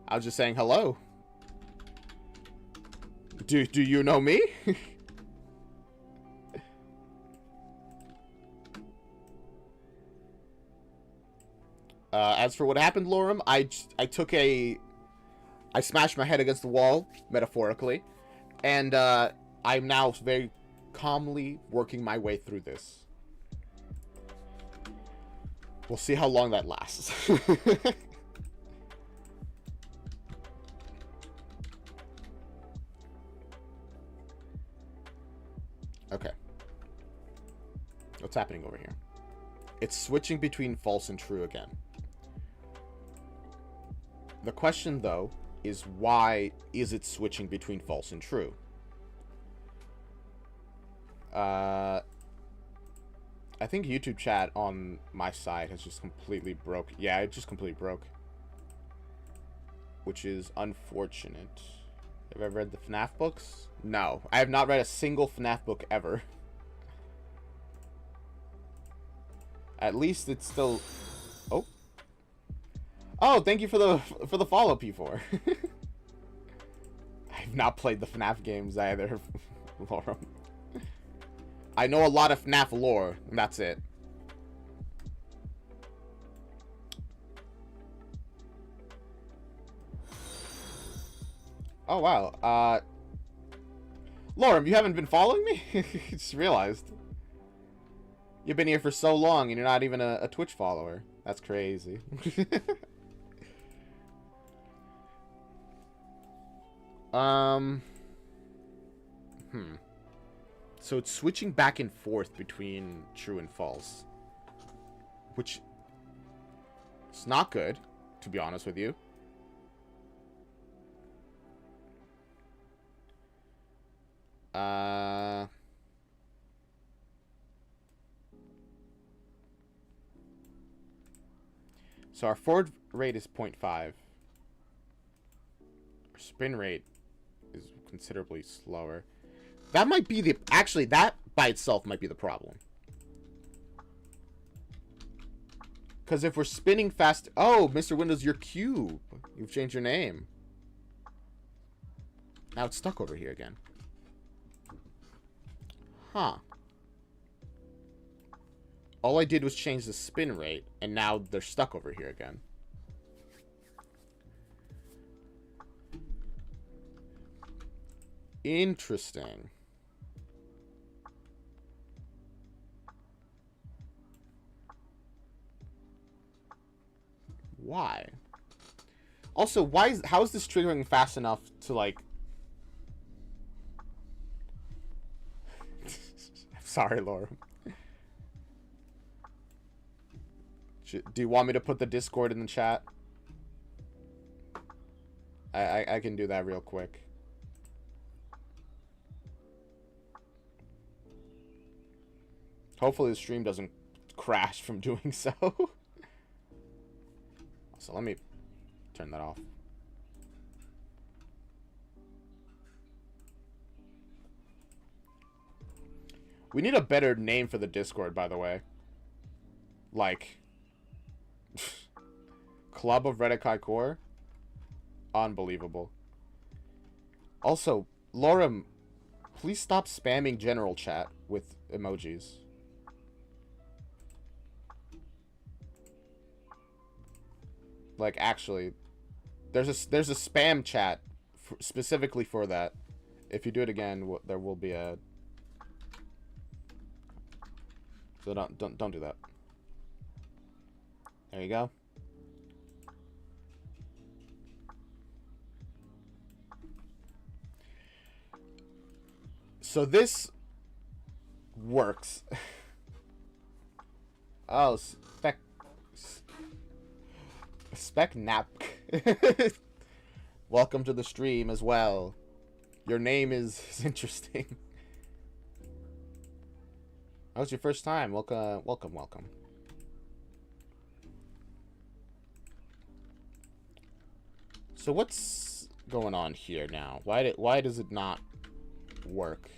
I was just saying hello. Do you know me? As for what happened, Lorem, I smashed my head against the wall, metaphorically, and I'm now very calmly working my way through this. We'll see how long that lasts. Okay. What's happening over here? It's switching between false and true again. The question, though, is why is it switching between false and true? I think YouTube chat on my side has just completely broke. Yeah, it just completely broke. Which is unfortunate. Have I ever read the FNAF books? No. I have not read a single FNAF book ever. At least it's still... Oh. Oh, thank you for the follow, P4. I've not played the FNAF games either, Laura. I know a lot of FNAF lore, and that's it. Oh, wow. Lorem, you haven't been following me? Just realized. You've been here for so long, and you're not even a Twitch follower. That's crazy. So it's switching back and forth between true and false. Which is not good, to be honest with you. So our forward rate is 0.5. Our spin rate is considerably slower. That might be the... Actually, that by itself might be the problem. Because if we're spinning fast... Oh, Mr. Windows, you're Cube. You've changed your name. Now it's stuck over here again. Huh. all I did was change the spin rate, and now they're stuck over here again. Interesting. Why? Also, how is this triggering fast enough to, like... Sorry, Laura. Do you want me to put the Discord in the chat? I can do that real quick. Hopefully the stream doesn't crash from doing so. So let me turn that off. We need a better name for the Discord, by the way. Like... Club of Redekai Core? Unbelievable. Also, Lorem, please stop spamming general chat with emojis. Like, actually, there's a spam chat specifically for that. If you do it again, there will be a... So don't do that. There you go. So this works. Oh, Spec Nap. Welcome to the stream as well. Your name is interesting. That was your first time. Welcome. So what's going on here now? Why does it not work?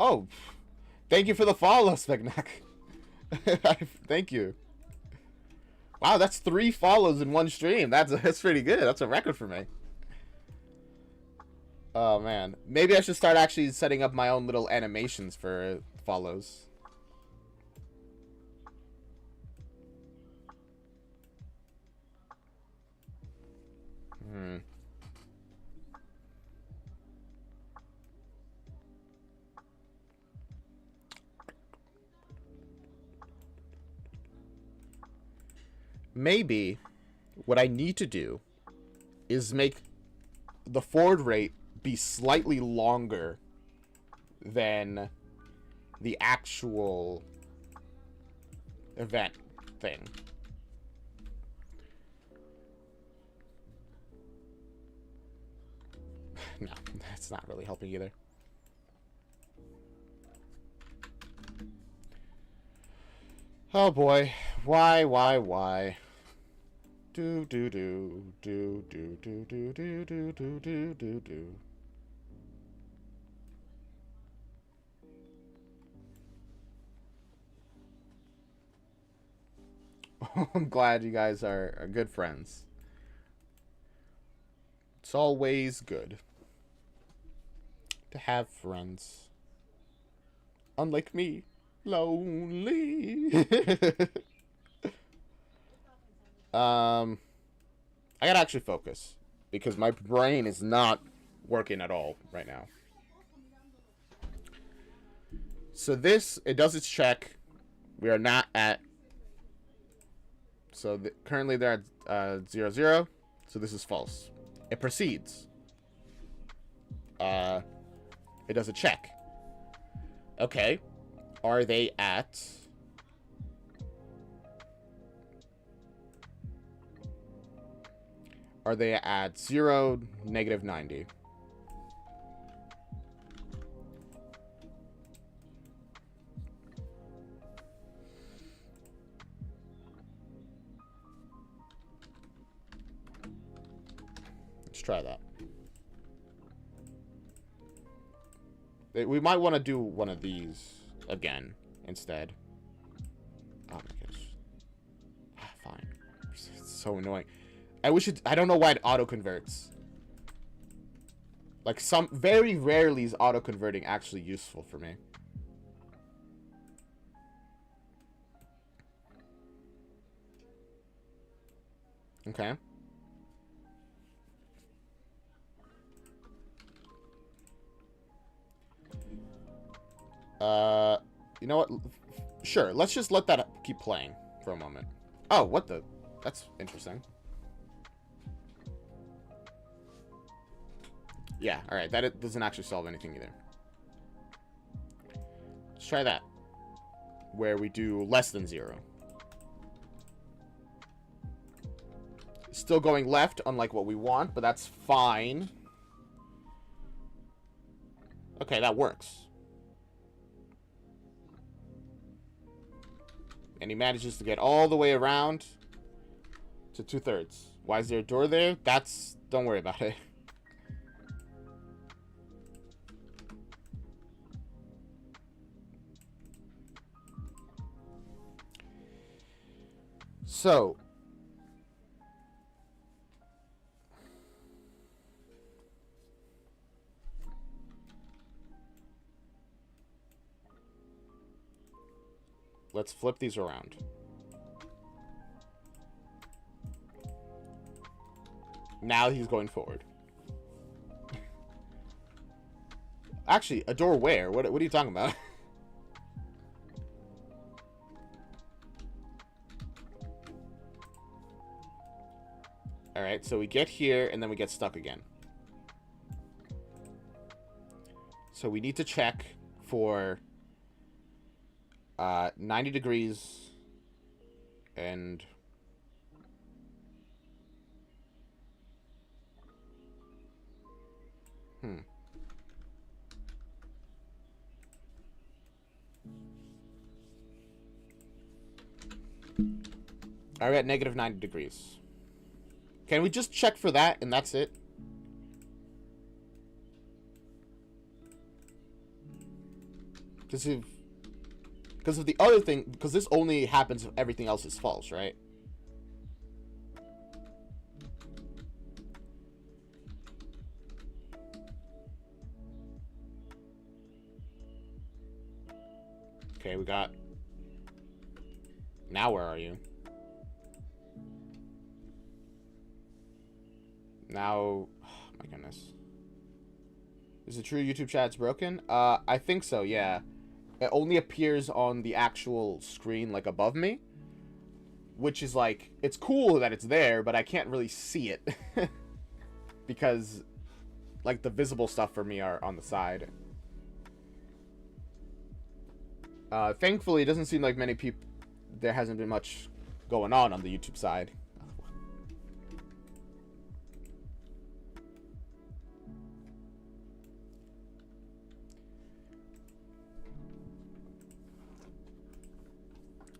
Oh, thank you for the follow, Specnac. Thank you. Wow, that's 3 follows in one stream. That's pretty good. That's a record for me. Oh man, maybe I should start actually setting up my own little animations for follows. Maybe what I need to do is make the forward rate be slightly longer than the actual event thing. No, that's not really helping either. Oh boy, why? Do. I'm glad you guys are good friends. It's always good to have friends. Unlike me, lonely. I gotta actually focus because my brain is not working at all right now. So this, it does its check. We are not at... So currently they're at 0, 0. So this is false. It proceeds. It does a check. Okay. Are they at... Are they at 0, negative 90? Let's try that. We might want to do one of these again instead. Oh my gosh. Fine. It's so annoying. I wish it... I don't know why it auto-converts. Like, very rarely is auto-converting actually useful for me. Okay. You know what? Sure, let's just let that keep playing for a moment. Oh, what the? That's interesting. Yeah, alright, that doesn't actually solve anything either. Let's try that. Where we do less than 0. Still going left, unlike what we want, but that's fine. Okay, that works. And he manages to get all the way around to 2/3. Why is there a door there? That's... Don't worry about it. So... Let's flip these around. Now he's going forward. Actually, a door where? What are you talking about? Alright, so we get here, and then we get stuck again. So we need to check for 90 degrees and... Alright, at negative 90 degrees. Can we just check for that, and that's it? Because of the other thing, because this only happens if everything else is false, right? Okay, we got... Now where are you? Now... Oh, my goodness. Is it true YouTube chat's broken? I think so, yeah. It only appears on the actual screen, like, above me. Which is, like... It's cool that it's there, but I can't really see it. Because, like, the visible stuff for me are on the side. Thankfully, it doesn't seem like many people... There hasn't been much going on the YouTube side.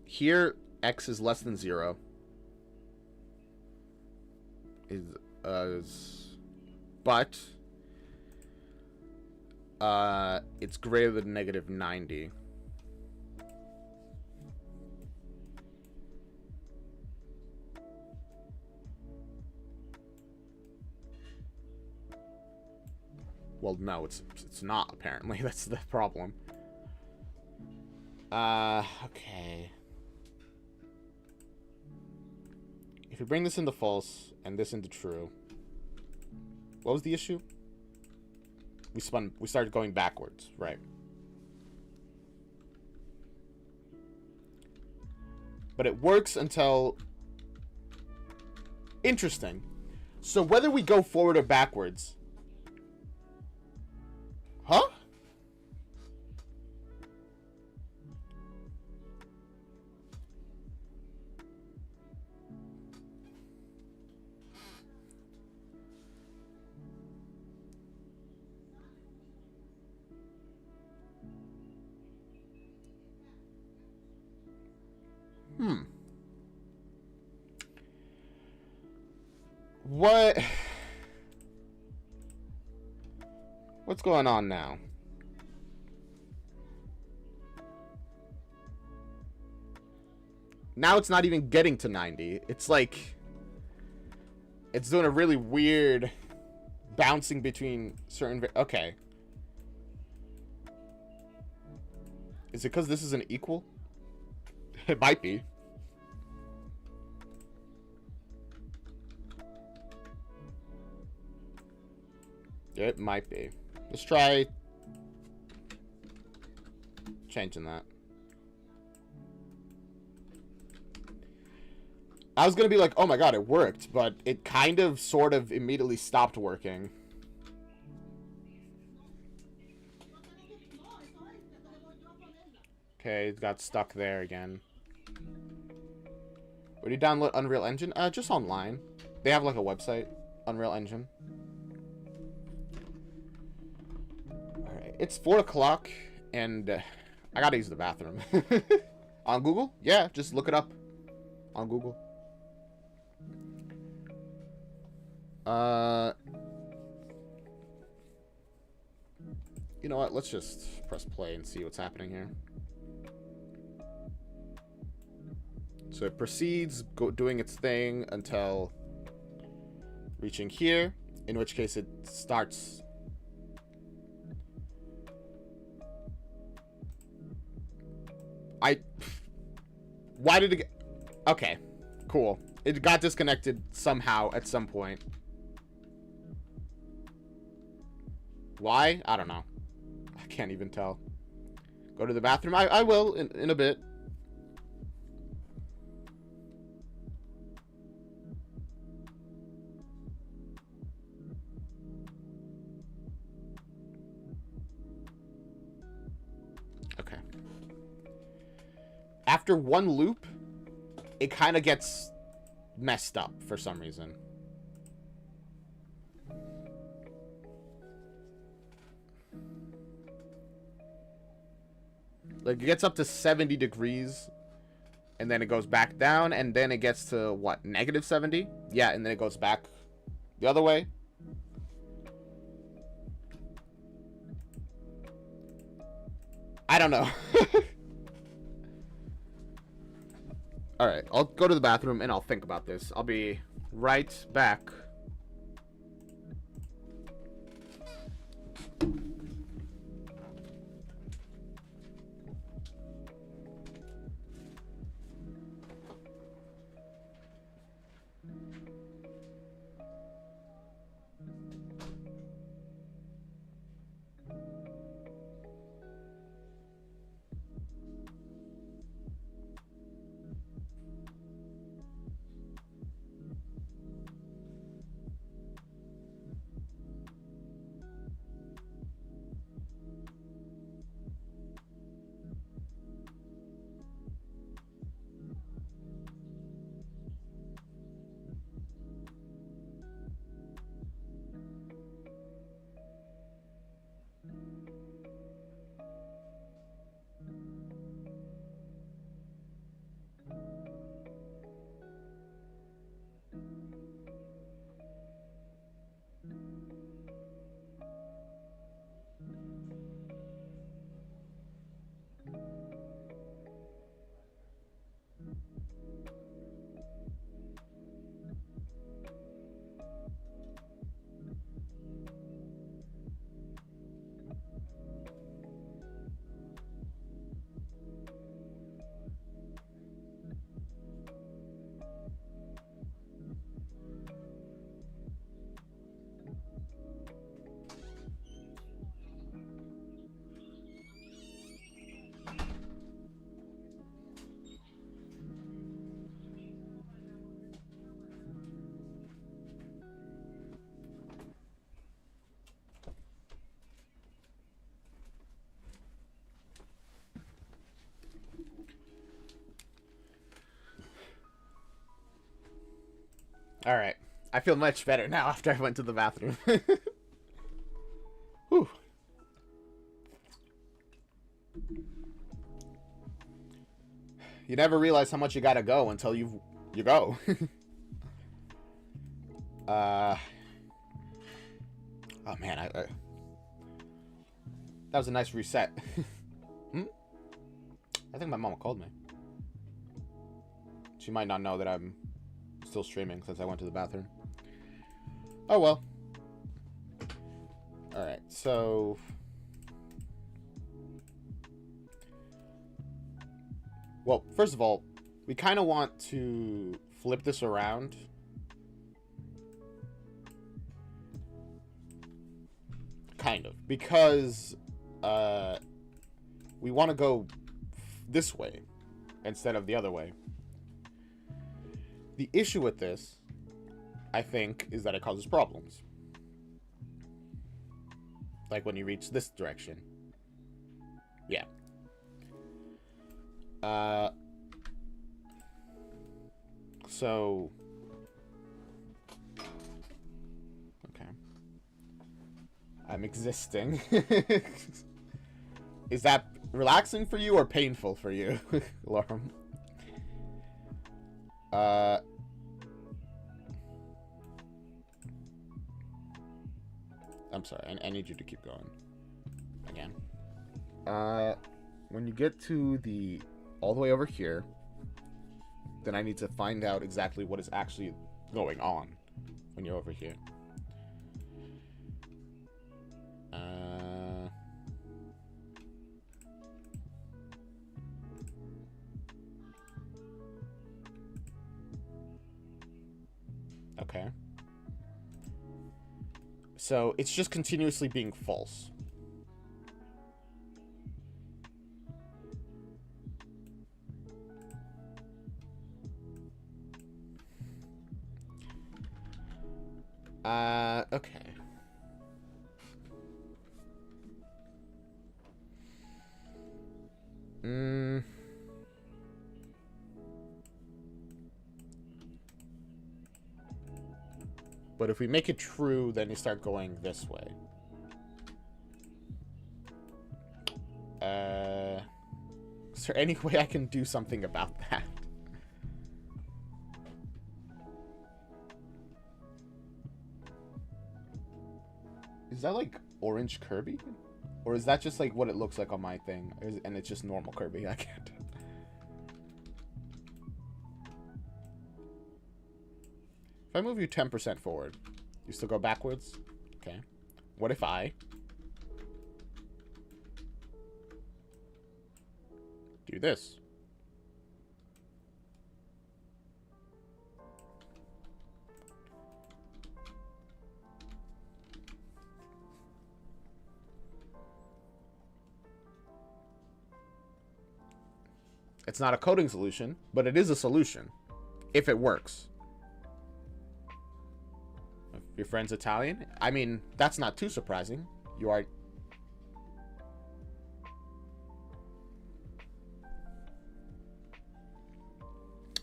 Here, x is less than 0. But it's greater than negative 90. Well, no, it's not, apparently. That's the problem. Okay. If we bring this into false and this into true, what was the issue? We started going backwards, right? But it works until... Interesting. So whether we go forward or backwards... Huh? What? What's going on now? Now it's not even getting to 90. It's like... It's doing a really weird bouncing between certain... Okay. Is it because this is an equal? It might be. It might be. Let's try changing that. I was gonna be like, oh my god, it worked, but it kind of, sort of, immediately stopped working. Okay, it got stuck there again. Where do you download Unreal Engine? Just online. They have like a website, Unreal Engine. Alright, it's 4 o'clock, and I gotta use the bathroom. On Google? Yeah, just look it up on Google. You know what? Let's just press play and see what's happening here. So it proceeds doing its thing until reaching here, in which case it starts. Why did it get... Okay, cool. It got disconnected somehow at some point. Why? I don't know. I can't even tell. Go to the bathroom? I will in a bit. Okay. After one loop, it kind of gets messed up for some reason. Like, it gets up to 70 degrees, and then it goes back down, and then it gets to, what, negative 70? Yeah, and then it goes back the other way. I don't know. Alright, I'll go to the bathroom, and I'll think about this. I'll be right back. Alright. I feel much better now after I went to the bathroom. Whew. You never realize how much you gotta go until you go. Oh man, that was a nice reset. I think my mom called me. She might not know that I'm still streaming since I went to the bathroom. Oh well. Alright, so... Well, first of all, we kind of want to flip this around. Kind of. Because we want to go this way instead of the other way. The issue with this, I think, is that it causes problems. Like when you reach this direction. Yeah. So... Okay. I'm existing. Is that relaxing for you or painful for you, Lorem? I'm sorry, I need you to keep going. Again. When you get to the... all the way over here, then I need to find out exactly what is actually going on when you're over here. Okay. So it's just continuously being false. Okay. But if we make it true, then you start going this way. Is there any way I can do something about that? Is that like orange Kirby? Or is that just like what it looks like on my thing? And it's just normal Kirby? I can't. If I move you 10% forward, you still go backwards? Okay. What if I do this? It's not a coding solution, but it is a solution. If it works. If your friend's Italian? I mean, that's not too surprising. You are...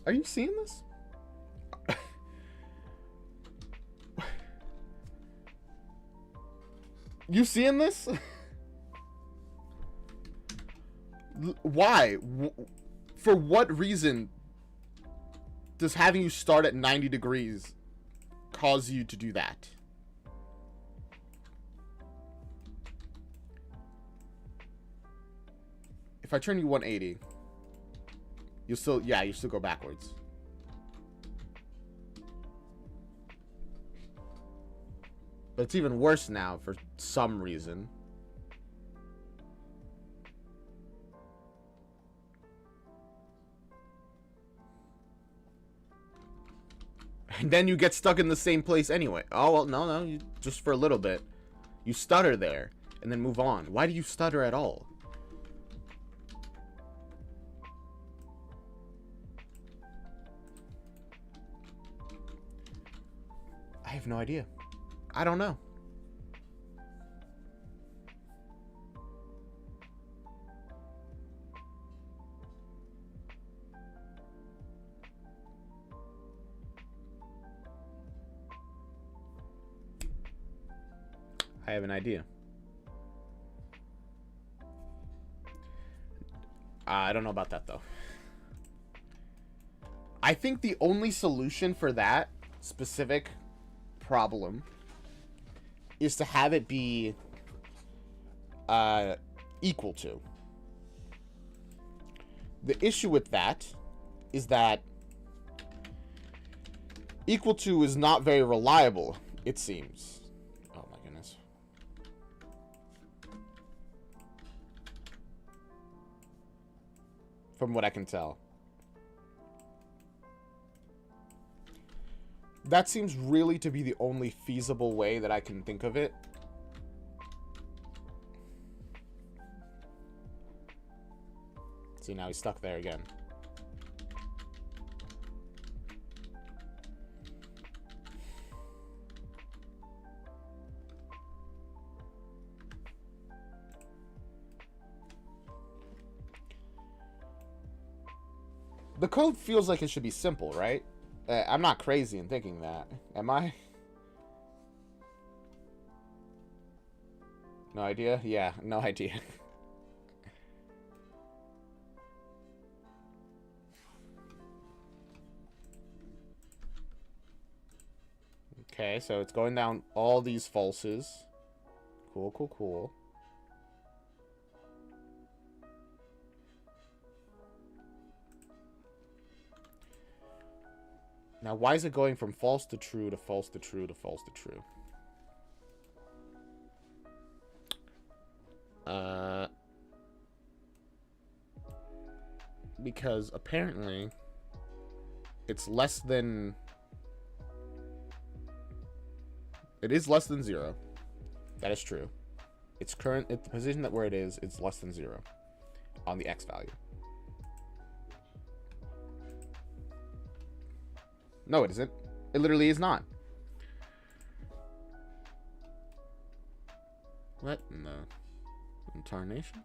Are you seeing this? You seeing this? Why? For what reason does having you start at 90 degrees cause you to do that? If I turn you 180, you still go backwards. But it's even worse now for some reason. And then you get stuck in the same place anyway. Oh, well, no, you, just for a little bit. You stutter there, and then move on. Why do you stutter at all? I have no idea. I don't know. I have an idea. I don't know about that, though. I think the only solution for that specific problem is to have it be equal to. The issue with that is that equal to is not very reliable, it seems. Oh my goodness. From what I can tell. That seems really to be the only feasible way that I can think of it. See, now he's stuck there again. The code feels like it should be simple, right? I'm not crazy in thinking that. Am I? No idea? Yeah, no idea. Okay, so it's going down all these falses. Cool, cool, cool. Now, why is it going from false to true to false to true to false to true? Because apparently it's less than... It is less than 0. That is true. It's current at the position that where it is, it's less than 0 on the X value. No, it isn't. It literally is not. What in the incarnation?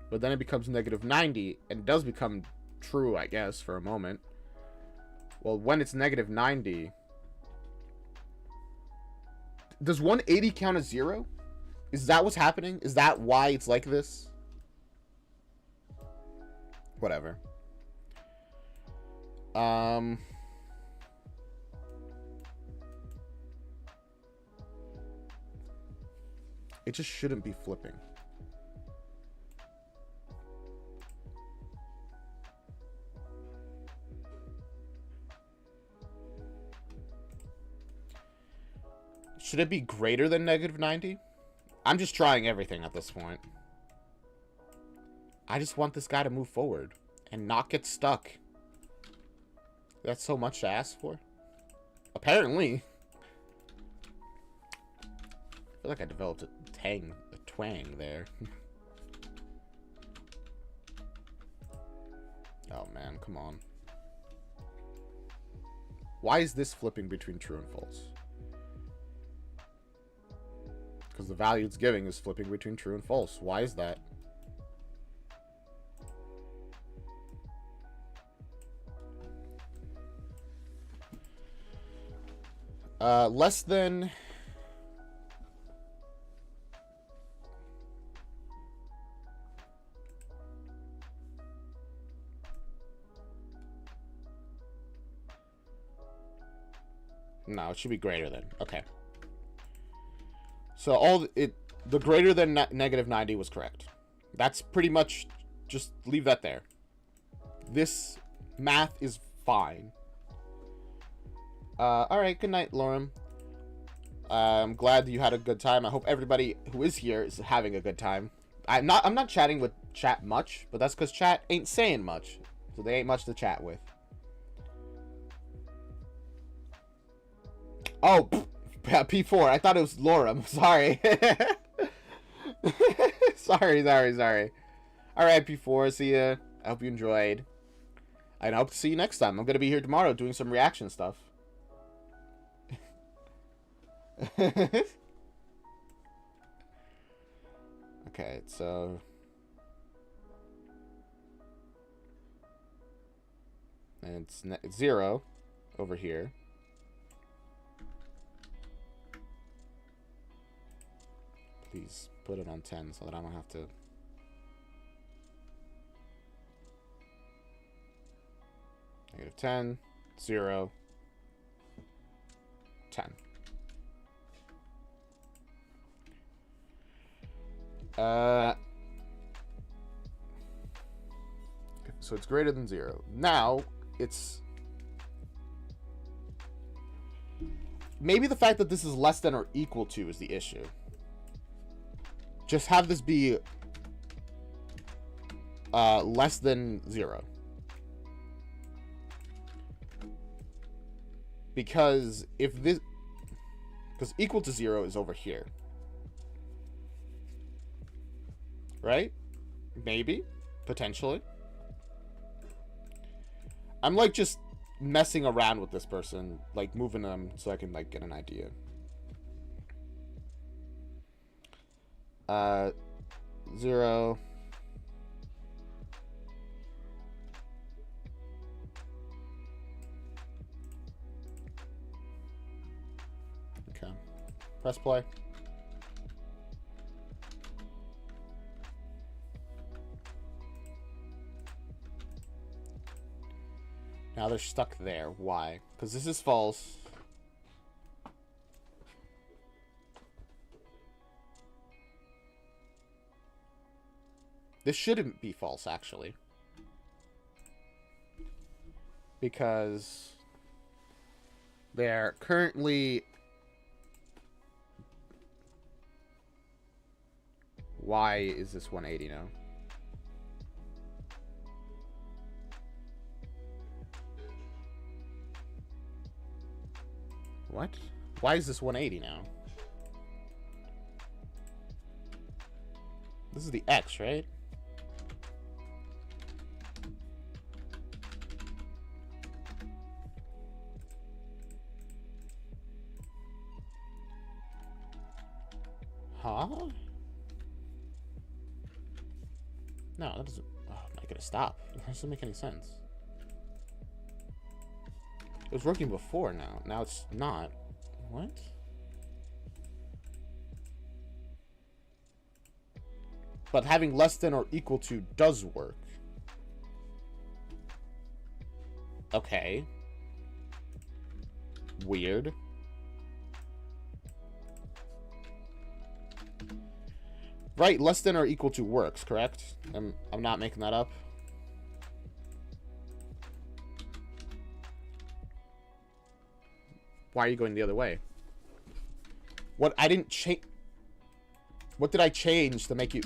But then it becomes negative 90 and does become true, I guess, for a moment. Well, when it's negative 90... Does 180 count as 0? Is that what's happening? Is that why it's like this? Whatever. It just shouldn't be flipping. Should it be greater than negative 90? I'm just trying everything at this point. I just want this guy to move forward and not get stuck. That's so much to ask for. Apparently. I feel like I developed a twang there. Oh man, come on. Why is this flipping between true and false? Because the value it's giving is flipping between true and false. Why is that? Less than... No, it should be greater than. Okay. So the greater than negative 90 was correct. That's pretty much, just leave that there. This math is fine. Alright, good night, Lorem. I'm glad that you had a good time. I hope everybody who is here is having a good time. I'm not chatting with chat much, but that's because chat ain't saying much. So they ain't much to chat with. Oh, P4. I thought it was Lorem. Sorry. sorry. Alright, P4. See ya. I hope you enjoyed. And I hope to see you next time. I'm going to be here tomorrow doing some reaction stuff. Okay, so... And it's 0 over here. Please put it on 10 so that I don't have to... Negative 10, 0, 10. So it's greater than 0. Now, it's... Maybe the fact that this is less than or equal to is the issue. Just have this be less than 0. Because if this... Because equal to 0 is over here. Right? Maybe? Potentially. I'm like just messing around with this person, like moving them so I can like get an idea. 0. Okay. Press play. Now they're stuck there. Why? Because this is false. This shouldn't be false, actually. Because they're currently... Why is this 180 now? What? Why is this 180 now? This is the X, right? Huh? No, that doesn't... Oh, I'm not gonna stop. That doesn't make any sense. It was working before now. Now it's not. What? But having less than or equal to does work. Okay. Weird. Right, less than or equal to works, correct? I'm not making that up. Why are you going the other way? What? I didn't change... What did I change to make you...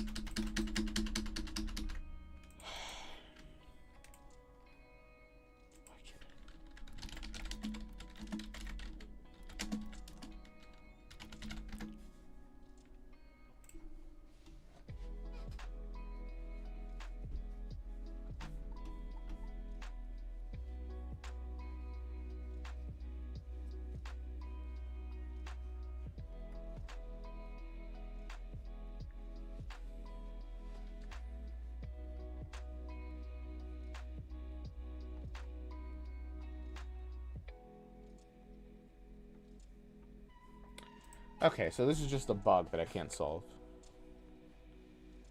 Okay, so this is just a bug that I can't solve.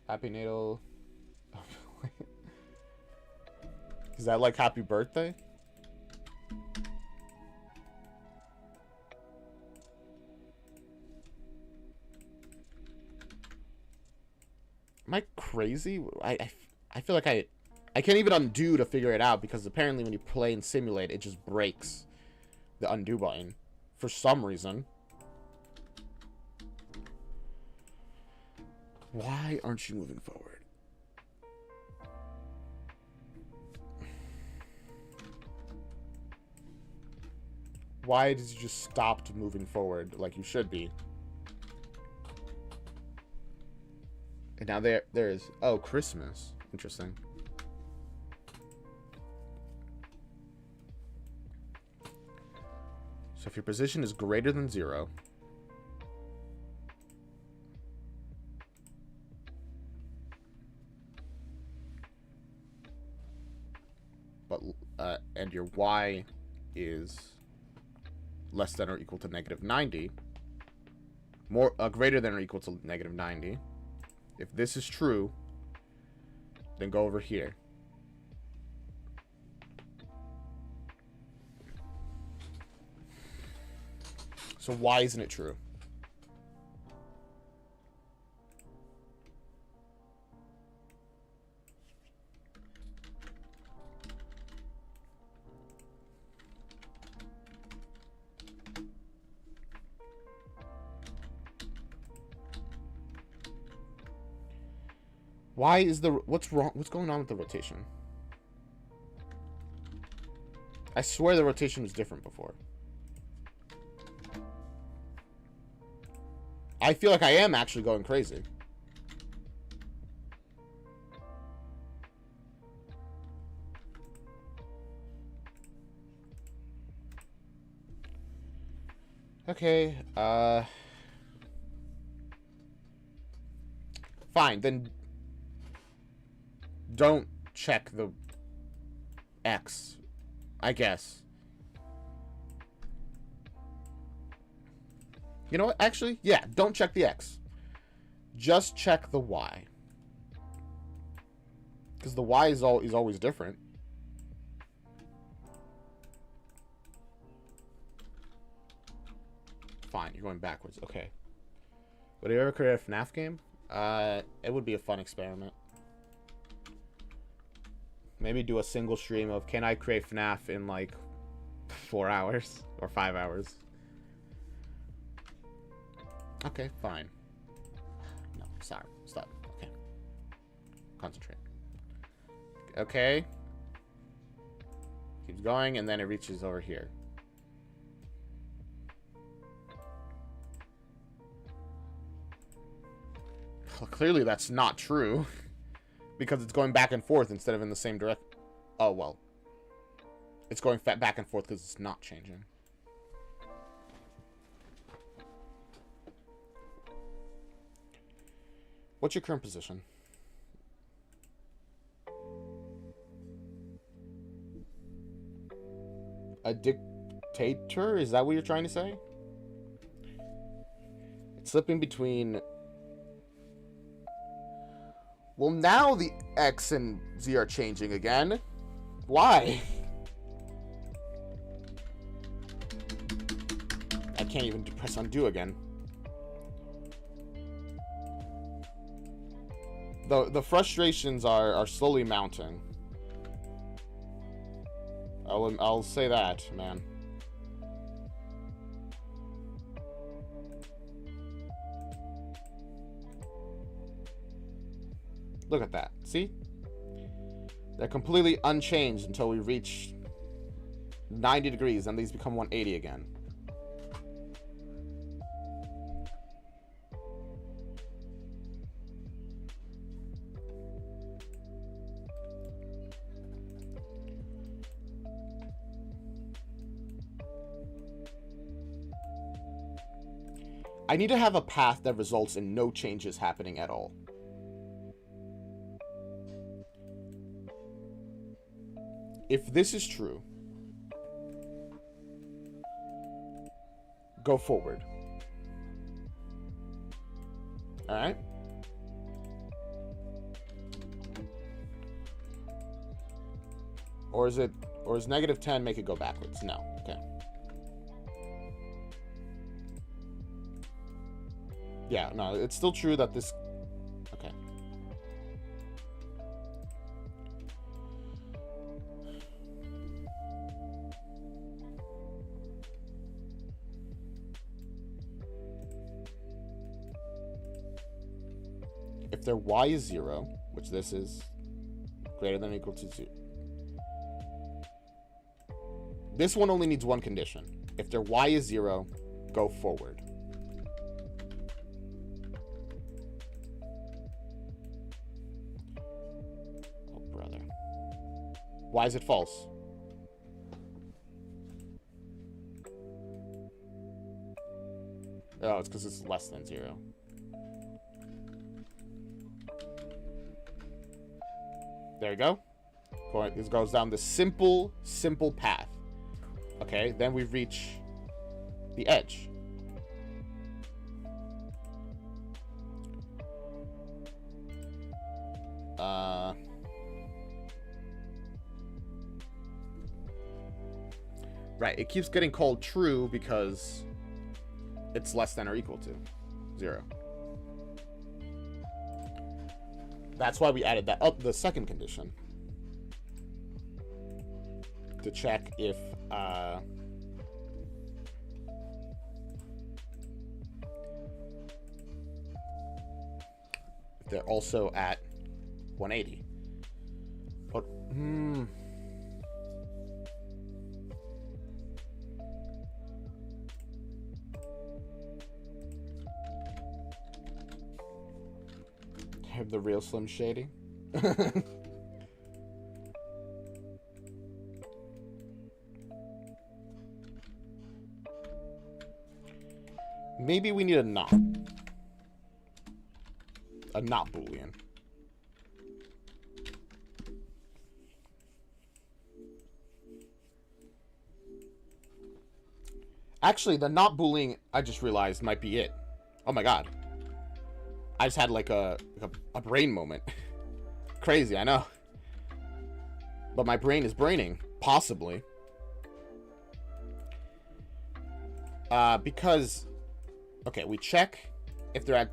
Happy natal... Is that like happy birthday? Am I crazy? I feel like I can't even undo to figure it out, because apparently when you play and simulate, it just breaks the undo button for some reason. Why aren't you moving forward? Why did you just stop moving forward like you should be? And now there's... Oh, Christmas. Interesting. So if your position is greater than 0... and your Y is less than or equal to -90, greater than or equal to -90. If this is true, then go over here. So why isn't it true? Why is the... What's wrong? What's going on with the rotation? I swear the rotation was different before. I feel like I am actually going crazy. Okay, fine, then don't check the X, I guess. You know what? Actually, yeah, don't check the X. Just check the Y. Because the Y is always different. Fine, you're going backwards. Okay. Would you ever create a FNAF game? It would be a fun experiment. Maybe do a single stream of, can I create FNAF in like 4 hours or 5 hours? Okay, fine. No, sorry. Stop. Okay. Concentrate. Okay. Keeps going, and then it reaches over here. Well, clearly that's not true. Because it's going back and forth instead of in the same direction. Oh, well. It's going back and forth because it's not changing. What's your current position? A dictator? Is that what you're trying to say? It's slipping between... Well, now the X and Z are changing again. Why? I can't even press undo again. The frustrations are slowly mounting. I'll say that, man. Look at that. See? They're completely unchanged until we reach 90 degrees, and these become 180 again. I need to have a path that results in no changes happening at all. If this is true, go forward. Alright? Or is negative 10 make it go backwards? No. Okay. Yeah, no, it's still true that this... Okay. If their y is 0, which this is greater than or equal to 0. This one only needs one condition. If their y is 0, go forward. Oh, brother. Why is it false? Oh, it's because it's less than 0. There you go. This goes down the simple path. Okay, then we reach the edge. Right, it keeps getting called true because it's less than or equal to 0. That's why we added that up, the second condition. To check if they're also at 180. But have the real Slim Shady. Maybe we need a not. A not Boolean. Actually, the not Boolean, I just realized, might be it. Oh my god. I just had like a brain moment. Crazy, I know. But my brain is braining. Possibly. Because... Okay, we check if they're at...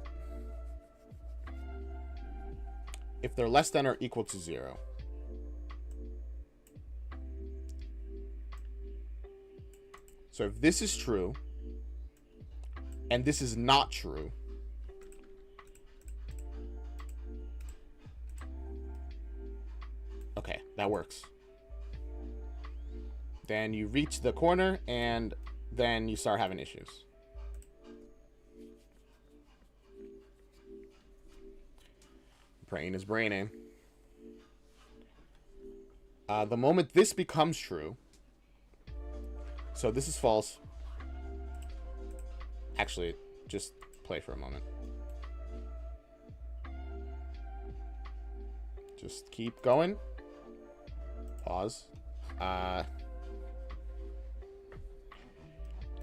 If they're less than or equal to 0. So if this is true, and this is not true, okay, that works. Then you reach the corner, and then you start having issues. Brain is braining. The moment this becomes true, so this is false. Actually, just play for a moment. Just keep going. Pause.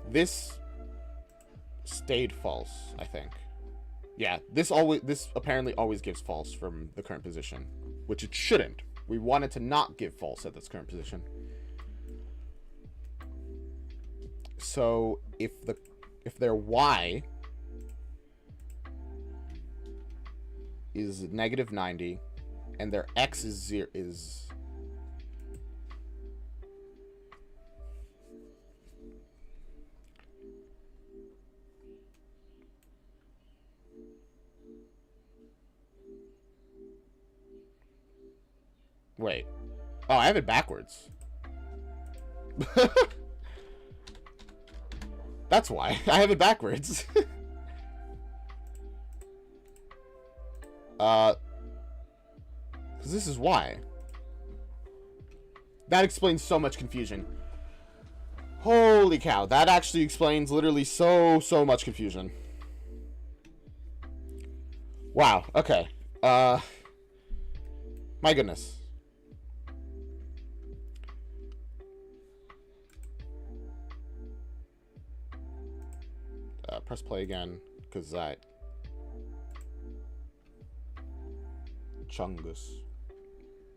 This stayed false, I think. Yeah, this apparently always gives false from the current position, which it shouldn't. We want it to not give false at this current position. So if their y is negative 90 and their x is 0 is wait. Oh, I have it backwards. That's why. I have it backwards. Because this is why. That explains so much confusion. Holy cow. That actually explains literally so much confusion. Wow. Okay. My goodness. Press play again, because that Chungus,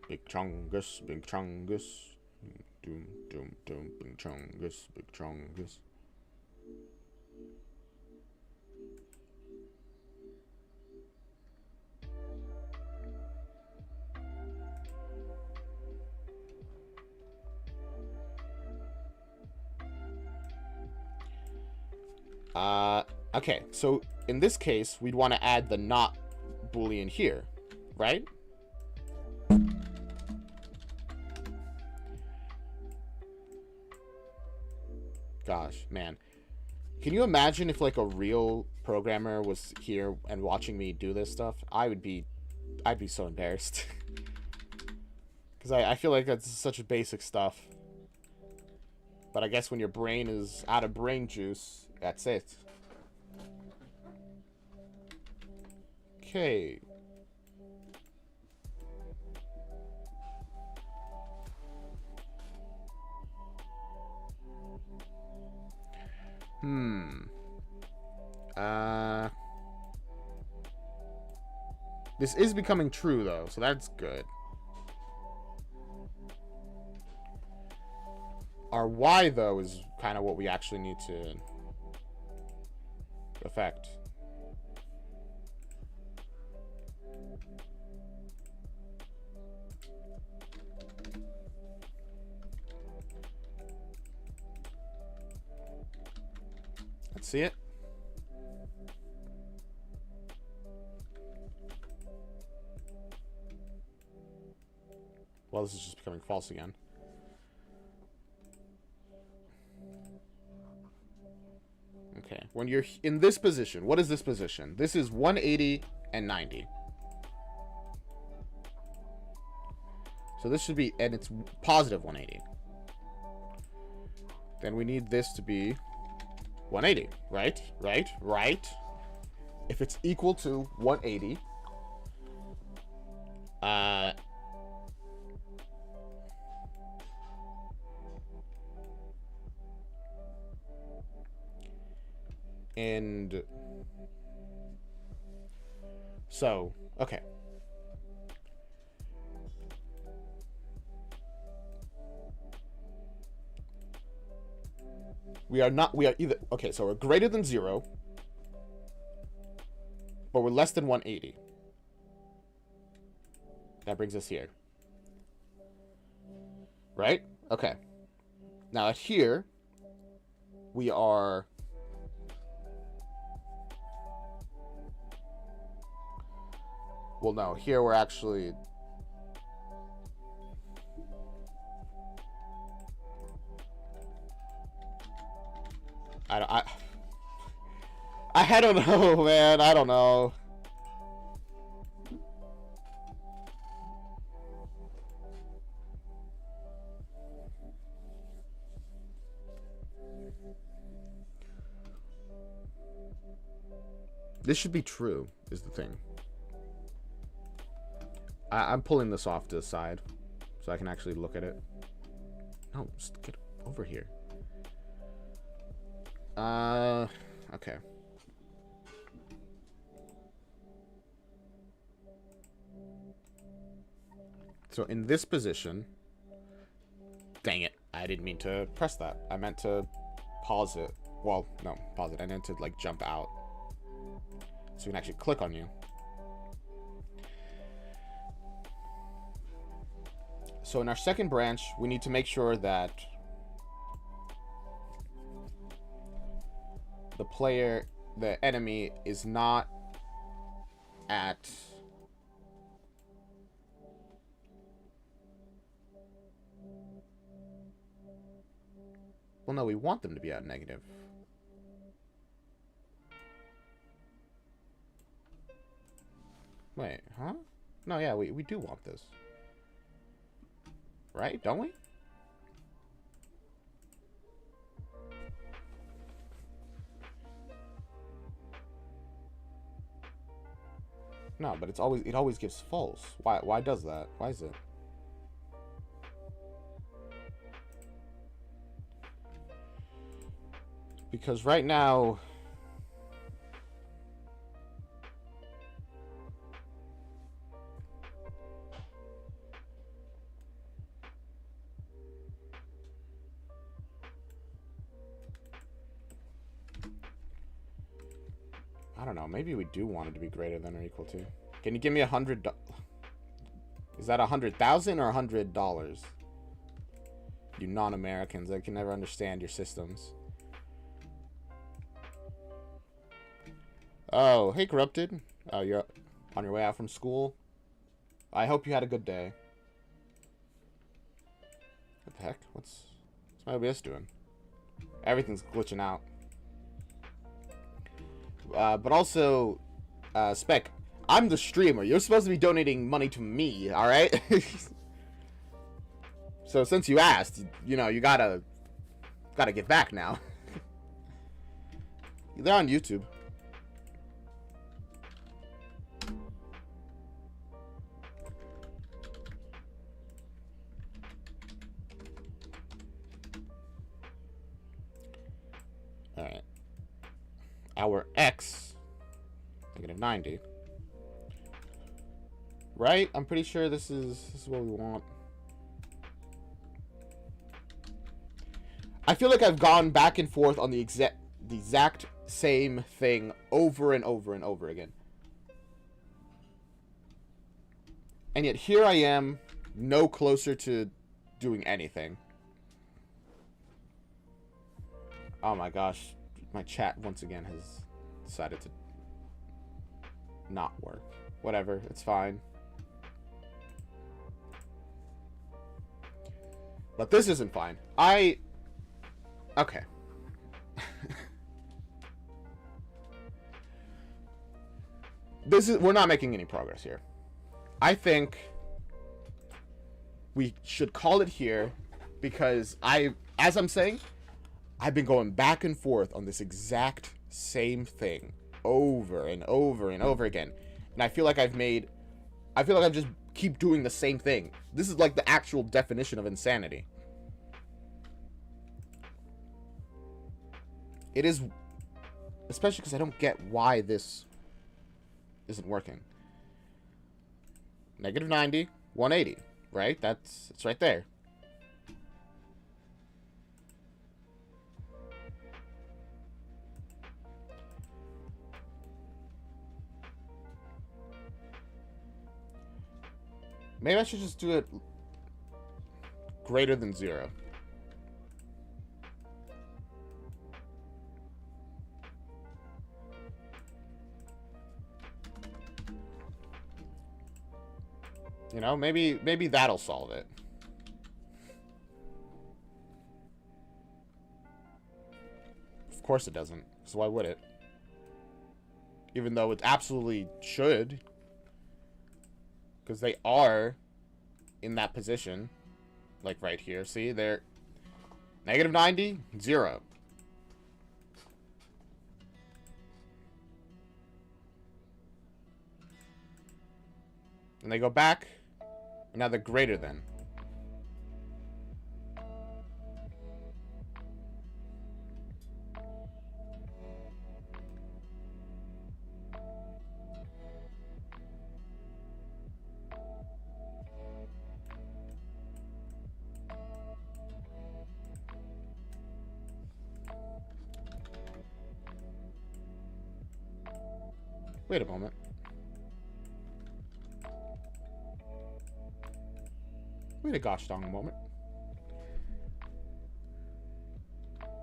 big Chungus, big Chungus, doom, doom, doom, big Chungus, big Chungus. Okay, so in this case, we'd want to add the not Boolean here, right? Gosh, man. Can you imagine if, like, a real programmer was here and watching me do this stuff? I'd be so embarrassed. Because I feel like that's such basic stuff. But I guess when your brain is out of brain juice, that's it. Okay. This is becoming true, though, so that's good. Our y, though, is kind of what we actually need to affect. Let's see it. Well, this is just becoming false again. Okay, when you're in this position, what is this position? This is 180 and 90. So this should be, and it's positive 180. Then we need this to be 180, right? If it's equal to 180, and so, okay. We are either, okay, so we're greater than 0, but we're less than 180. That brings us here. Right? Okay. Now at here, we are... Well, no, here we're actually... I don't know, man. I don't know. This should be true, is the thing. I'm pulling this off to the side so I can actually look at it. No, just get over here. Okay. So in this position, dang it, I didn't mean to press that. I meant to pause it. Well, no, pause it. I meant to like jump out so we can actually click on you. So in our second branch, we need to make sure that the enemy is not at... Well, no, we want them to be at negative. Wait, huh? No, yeah, we do want this. Right? Don't we? No, but it always gives false. Why does that? Why is it? Because right now, I don't know, maybe we do want it to be greater than or equal to. Can you give me $100? Is that 100,000 or $100? You non-Americans, I can never understand your systems. Oh, hey, Corrupted. Oh, you're on your way out from school? I hope you had a good day. What the heck? What's my OBS doing? Everything's glitching out. But also, Spec, I'm the streamer. You're supposed to be donating money to me, alright? So since you asked, you know, you gotta get back now. They're on YouTube. Alright. Our X, -90. Right? I'm pretty sure this is what we want. I feel like I've gone back and forth on the exact same thing over and over and over again. And yet here I am, no closer to doing anything. Oh my gosh. My chat once again has decided to not work. Whatever, it's fine. But this isn't fine. Okay. We're not making any progress here. I think we should call it here because as I'm saying, I've been going back and forth on this exact same thing over and over and over again. And I feel like I just keep doing the same thing. This is like the actual definition of insanity. It is, especially because I don't get why this isn't working. Negative 90, 180, right? It's right there. Maybe I should just do it greater than 0. You know, maybe that'll solve it. Of course it doesn't. So why would it? Even though it absolutely should. Because they are in that position. Like right here. See, they're negative 90, 0. And they go back. And now they're greater than. Wait a moment. Wait a gosh dang moment.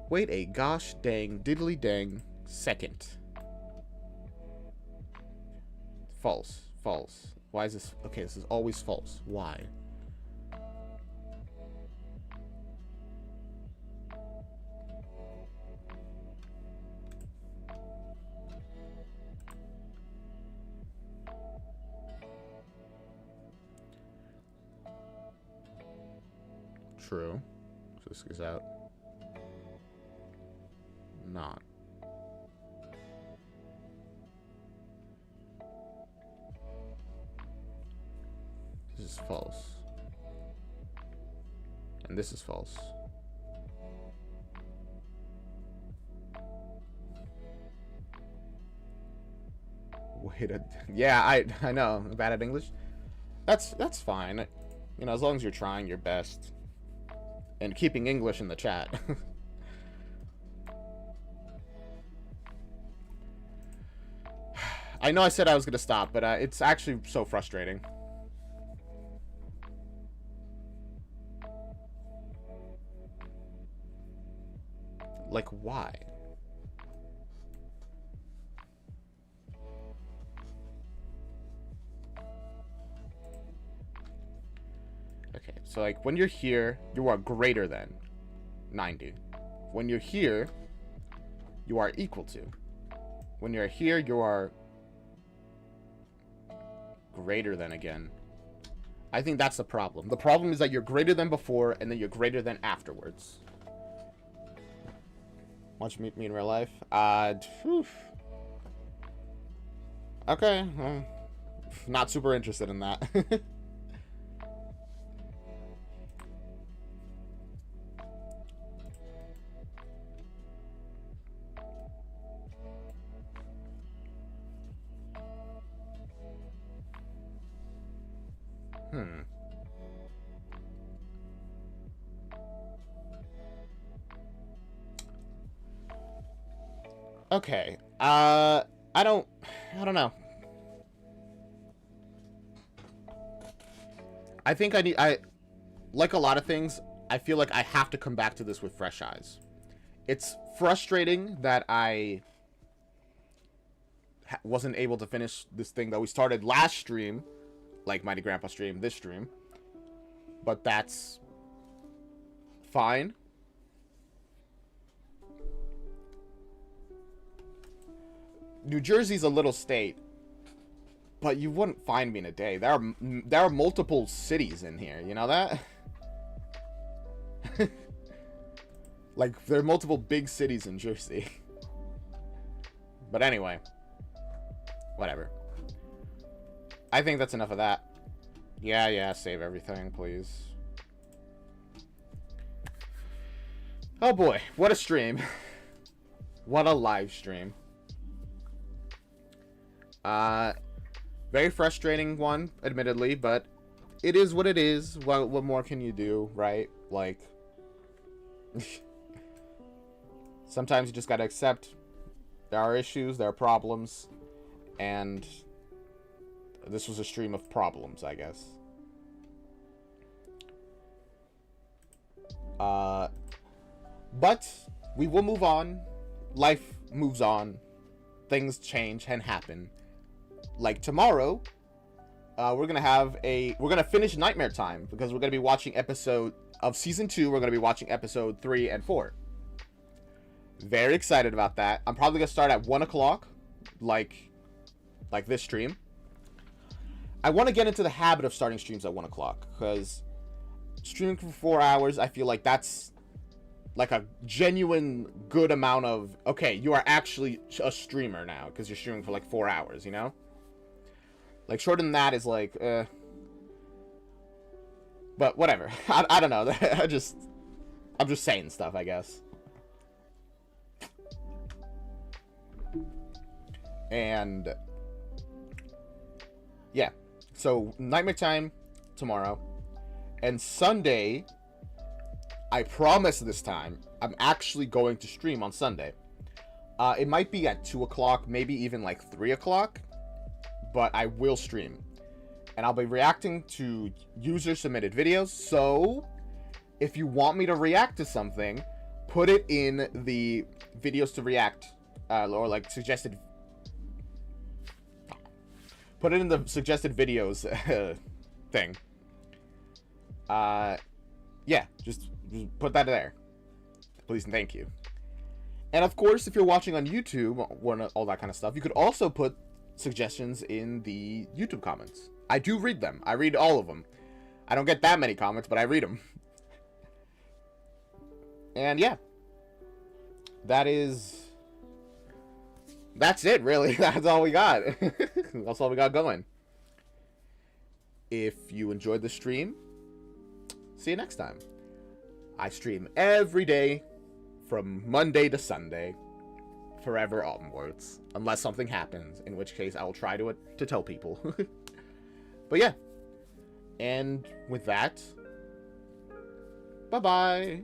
Wait a gosh dang diddly dang second. False. False. Why is this? Okay, this is always false. Why? True. So this goes out. Not. This is false. And this is false. Wait a... Yeah, I know. I'm bad at English. That's fine. You know, as long as you're trying your best. And keeping English in the chat. I know I said I was going to stop, but it's actually so frustrating. Like, why? Okay, so like when you're here, you are greater than 90. When you're here, you are equal to. When you're here, you are greater than again. I think that's the problem. The problem is that you're greater than before, and then you're greater than afterwards. Watch me in real life. Okay, well, not super interested in that. Okay. I don't know. I think like a lot of things, I feel like I have to come back to this with fresh eyes. It's frustrating that I wasn't able to finish this thing that we started last stream, like Mighty Grandpa stream, this stream. But that's fine. New Jersey's a little state, but you wouldn't find me in a day. There are multiple cities in here. You know that? Like, there are multiple big cities in Jersey. But anyway. Whatever. I think that's enough of that. Yeah, save everything, please. Oh boy, what a stream. What a live stream. Very frustrating one, admittedly, but it is what it is. What more can you do, right? Like, sometimes you just gotta accept there are issues, there are problems, and this was a stream of problems, I guess. But we will move on. Life moves on. Things change and happen. Like tomorrow, we're gonna finish Nightmare Time because we're gonna be watching episode of season 2. We're gonna be watching episode 3 and 4. Very excited about that. I'm probably gonna start at 1 o'clock, like this stream. I want to get into the habit of starting streams at 1 o'clock because streaming for 4 hours, I feel like that's like a genuine good amount of, okay, you are actually a streamer now because you're streaming for like 4 hours, you know? Like, shorter than that is like, but whatever. I don't know. I'm just saying stuff, I guess. And yeah, so Nightmare Time tomorrow, and Sunday, I promise this time, I'm actually going to stream on Sunday. It might be at 2 o'clock, maybe even like 3 o'clock, but I will stream. And I'll be reacting to user-submitted videos, so if you want me to react to something, put it in the videos to react, or like suggested. Put it in the suggested videos thing. Yeah, just put that there. Please and thank you. And of course, if you're watching on YouTube, all that kind of stuff, you could also put suggestions in the YouTube comments. I do read them. I read all of them. I don't get that many comments, but I read them. And yeah. That's it, really. That's all we got. That's all we got going. If you enjoyed the stream, see you next time. I stream every day from Monday to Sunday, forever onwards, unless something happens, in which case I will try to tell people. But yeah, and with that, bye-bye.